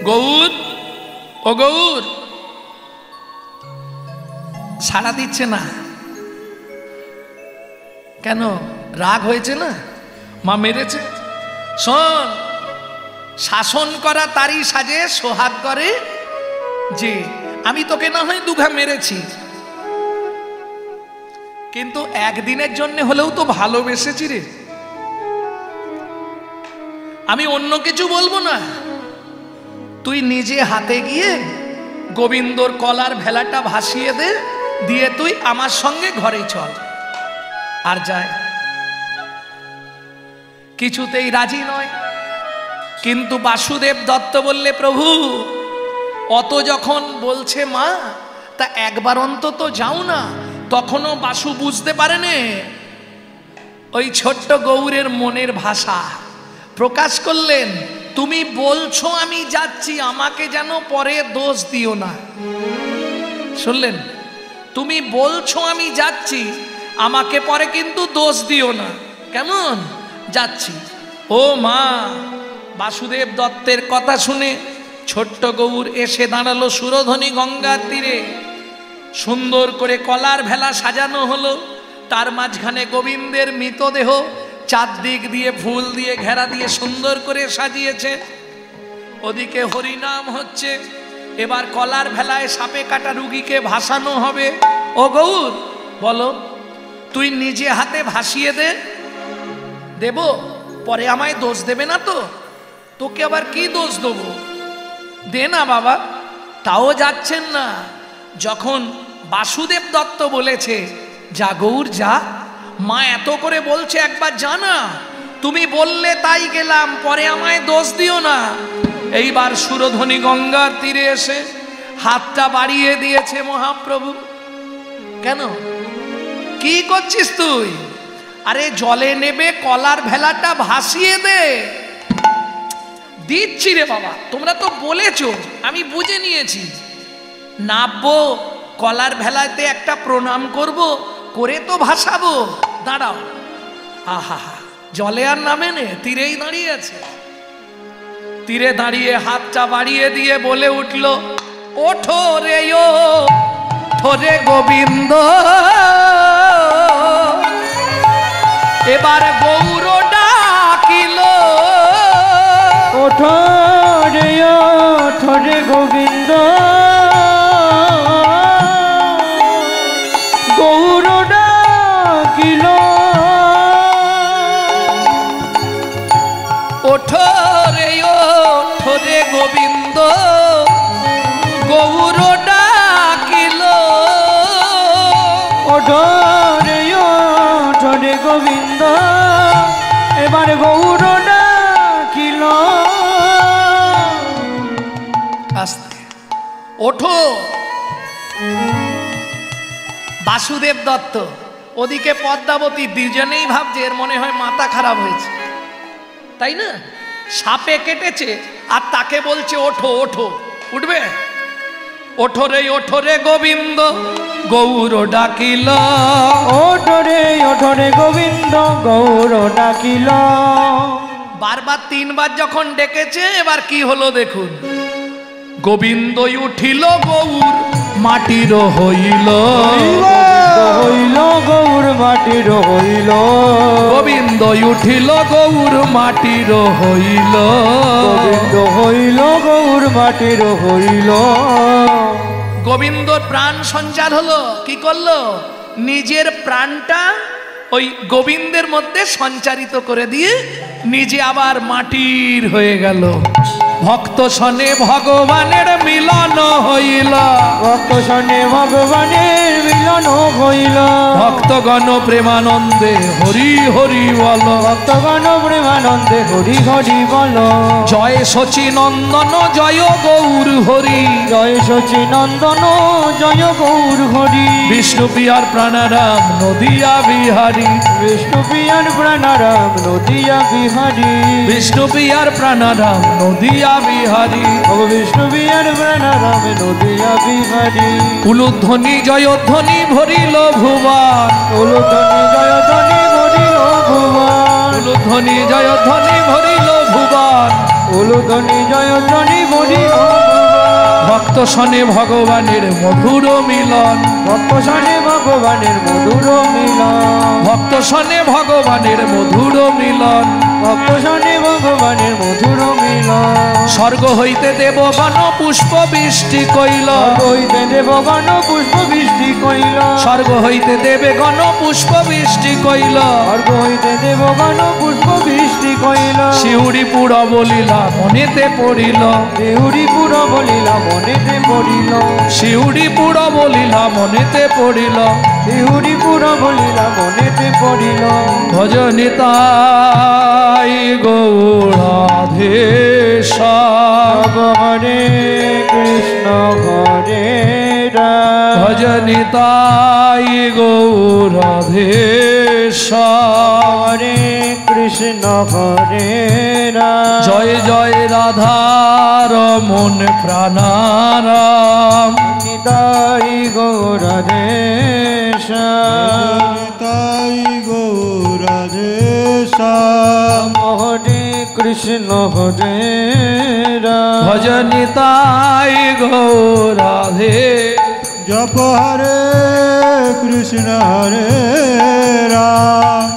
S1: গৌর, ও গৌর, সাড়া দিচ্ছে না কেন? রাগ হয়েছে না? মা মেরেছে? শোন, শাসন করা তারই সাজে সোহাগ করে যে। আমি তোকে না হয় দুঘা মেরেছি, কিন্তু একদিনের জন্য হলেও তো ভালোবেসেছি রে। আমি অন্য কিছু বলবো না, তুই নিজে হাতে গিয়ে গোবিন্দর কলার ভেলাটা ভাসিয়ে দে, দিয়ে তুই আমার সঙ্গে ঘরে চল। আর যায়, কিছুতেই রাজি নয়। কিন্তু বাসুদেব দত্ত বললে, প্রভু অত যখন বলছে মা, তা একবার অন্তত যাও না। তখনও বাসু বুঝতে পারেনি ওই ছোট্ট গৌরের মনের ভাষা। প্রকাশ করলেন, তুমি বলছো আমি যাচ্ছি, আমাকে যেন পরে দোষ দিও না। শুনলেন? তুমি বলছো আমি যাচ্ছি, আমাকে পরে কিন্তু দোষ দিও না। কেমন? যাচ্ছি। ও মা! বাসুদেব দত্তের কথা শুনে ছোট্ট গৌর এসে দাঁড়ালো সুরধনী গঙ্গার তীরে। সুন্দর করে কলার ভেলা সাজানো হলো, তার মাঝখানে গোবিন্দের মৃতদেহ, চারদিক দিয়ে ফুল দিয়ে ঘেরা দিয়ে সুন্দর করে সাজিয়েছে। ওদিকে হরিনাম হচ্ছে। এবার কলার ভেলায় সাপে কাটা রুগীকে ভাসানো হবে। ও গৌর, বলো, তুই নিজে হাতে ভাসিয়ে দে। দেব? পরে আমায় দোষ দেবে না তো? তোকে আবার কি দোষ দেবো? দে না বাবা। তাও যাচ্ছেন না। যখন বাসুদেব দত্ত বলেছে, যা গৌর যা, মা এত করে বলছে, একবার জানা। তুমি বললে তাই গেলাম, পরে আমায় দোষ দিও না। এইবার সুরধ্বনি গঙ্গার তীরে এসে হাতটা বাড়িয়ে দিয়েছে মহাপ্রভু। কেন, কি করছিস তুই? আরে জলে নেবে, কলার ভেলাটা ভাসিয়ে দে। দিচ্ছি রে বাবা, তোমরা তো বলেছো, আমি বুঝে নিয়েছি। নাববো, কলার ভেলাতে একটা প্রণাম করব, করে তো ভাসাবো। দাঁড়াও। আহা, জলে আর নামে নে, তীরেই দাঁড়িয়ে আছে। তীরে দাঁড়িয়ে হাতটা বাড়িয়ে দিয়ে বলে উঠল, ওঠো রে ও ঠোরে গোবিন্দ, এবার গৌর ডাকিল।
S2: ওঠো রে গোবিন্দ, গৌর ডাকিল।
S1: ওঠো রে গোবিন্দ, গৌর ডাকিল।
S2: ওঠো রে গোবিন্দ, এবার গৌর ডাকিল।
S1: আস্তে ওঠো। বাসুদেব দত্ত ওদিকে পদ্মাবতী, দুজনেই ভাবছে এর মনে হয় মাথা খারাপ হয়েছে, তাই না? সাপে কেটেছে আর তাকে বলছে ওঠো ওঠো। উঠবে? ওঠো রে গোবিন্দ, গৌর ডাকিল।
S2: ওঠো রে গোবিন্দ, গৌর ডাকিল।
S1: বারবার তিনবার যখন ডেকেছে, এবার কি হলো দেখুন। গোবিন্দ উঠিল, গৌর মাটির হইল।
S2: হইল গৌর মাটির হইল।
S1: গোবিন্দ উঠিল, গৌর মাটির হইল।
S2: গোবিন্দ হইল, গৌর মাটির হইল।
S1: গোবিন্দর প্রাণ সঞ্চার হলো। কি করলো? নিজের প্রাণটা ওই গোবিন্দের মধ্যে সঞ্চারিত করে দিয়ে নিজে আবার মাটির হয়ে গেল। ভক্ত সনে ভগবানের মিলন হইল।
S2: ভক্ত সনে ভগবানের মিলন হইল।
S1: ভক্তগণ প্রেমানন্দে হরি হরি বল।
S2: ভক্তগণ প্রেমানন্দে হরি হরি বল।
S1: জয় শচী নন্দন জয় গৌর হরি।
S2: জয় শচী নন্দন জয় গৌর হরি।
S1: বিষ্ণু প্রিয়ার প্রাণারাম নদিয়া বিহারী।
S2: বিষ্ণু প্রিয়ার প্রাণারাম নদিয়া বিহারী।
S1: বিষ্ণু প্রিয়ার প্রাণারাম নদিয়া বিহারী।
S2: বিষ্ণু প্রিয়ার প্রাণারাম নদিয়া বিহারী।
S1: উলুধ্বনি জয়ধ্বনি ভরিল ভুবন।
S2: উলুধ্বনি জয়ধ্বনি ভরিল ভুবন।
S1: উলুধ্বনি জয়ধ্বনি ভরিল ভুবন।
S2: উলুধ্বনি জয়ধ্বনি ভরিল ভুবন।
S1: ভক্ত সনে ভগবানের মধুর মিলন।
S2: ভক্ত সনে ভগবানের মধুর মিলন।
S1: ভক্ত সনে ভগবানের মধুর মিলন।
S2: ভক্ত সনে ভগবানের মধুর মিলন।
S1: স্বর্গ হইতে দেবগণ পুষ্প বৃষ্টি কইল।
S2: হইতে দেবগণ পুষ্প বৃষ্টি কইল।
S1: স্বর্গ হইতে দেবগণ পুষ্প বৃষ্টি কইল।
S2: স্বর্গ হইতে দেবগণ পুষ্প বৃষ্টি কইল।
S1: শিউরি পুর বলিলা মনেতে পড়িল।
S2: শিউরি পুর বলিলা মনেতে পড়িল।
S1: শিউরি পুর বলিলা মনেতে পড়িল।
S2: শিউরি পুর বলিলা মনেতে পড়িল।
S1: ভজনিতাই গৌরাধেশ।
S2: হরে কৃষ্ণ হরে রাম।
S1: ভজনিতাই গৌরাধেশ।
S2: হরে কৃষ্ণ হরে রাম।
S1: জয় জয় রাধা রমন প্রাণারাম।
S2: নিতাই গৌরাধেশ।
S3: তাই গৌরাধেশ।
S2: হরে কৃষ্ণ হরে রাম।
S1: ভজনিতাই গৌরাধে।
S3: জপ হরে কৃষ্ণ হরে রাম।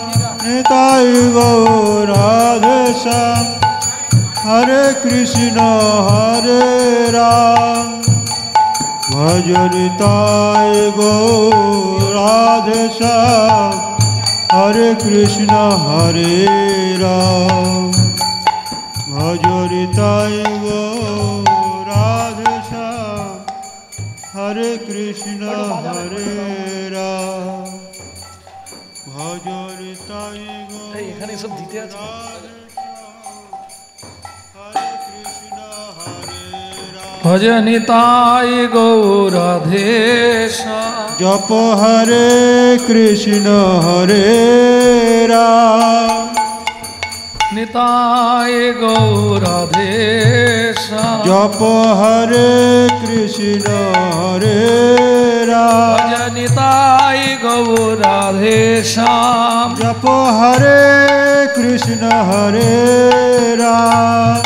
S3: নিতাই গৌরাধেশ। হরে কৃষ্ণ হরে রাম। ভজ নিতাই গৌরাধেশ। হরে কৃষ্ণ হরে রাম। ভজ নিতাই গৌরাধেশ। হরে কৃষ্ণ হরে রাম। ভজ নিতাই গৌর।
S1: এখানে সব দিতে আছে।
S2: ভজনিতাই গৌরাধেশ
S3: জপ হরে কৃষ্ণ হরে রাম
S2: নিতাই গৌরাধেশ
S3: জপ হরে কৃষ্ণ হরে রাম
S2: ভজনিতাই গৌরাধেশ
S3: জপ হরে কৃষ্ণ হরে রাম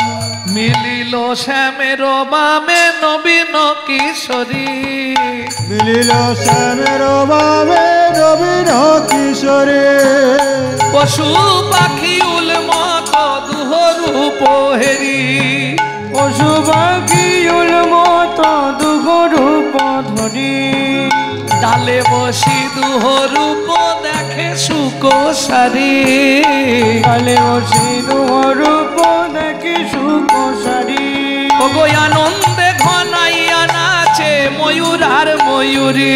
S2: মিলিল শ্যামের বামে নবীন কিশোরী
S3: মিলিল শ্যামের বাবে নবীন কিশোরে
S2: পশু পাখি উলমত দুহরূপ হেরি পশু পাখি উলমত দুহরূপ ধরি ডালে বসি দুহরূপ দেখে সুকোসারি ডালে বসি দুহরূপ দেখে সুকোসারি ওগো আনন্দে ঘনাইয়া নাচে ময়ূর আর ময়ূরী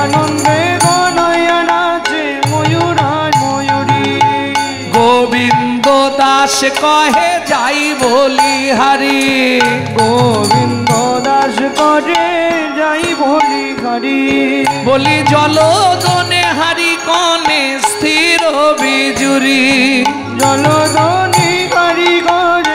S2: আনন্দে ঘনাইয়া নাচে ময়ূর আর ময়ূরী গোবিন্দ দাস কহে যাই বলি হারি গোবিন্দ দাস কহে যাই বলি হারি বলি জলদনে হারি কনে স্থির বিজুরি জলদনে হারি কনে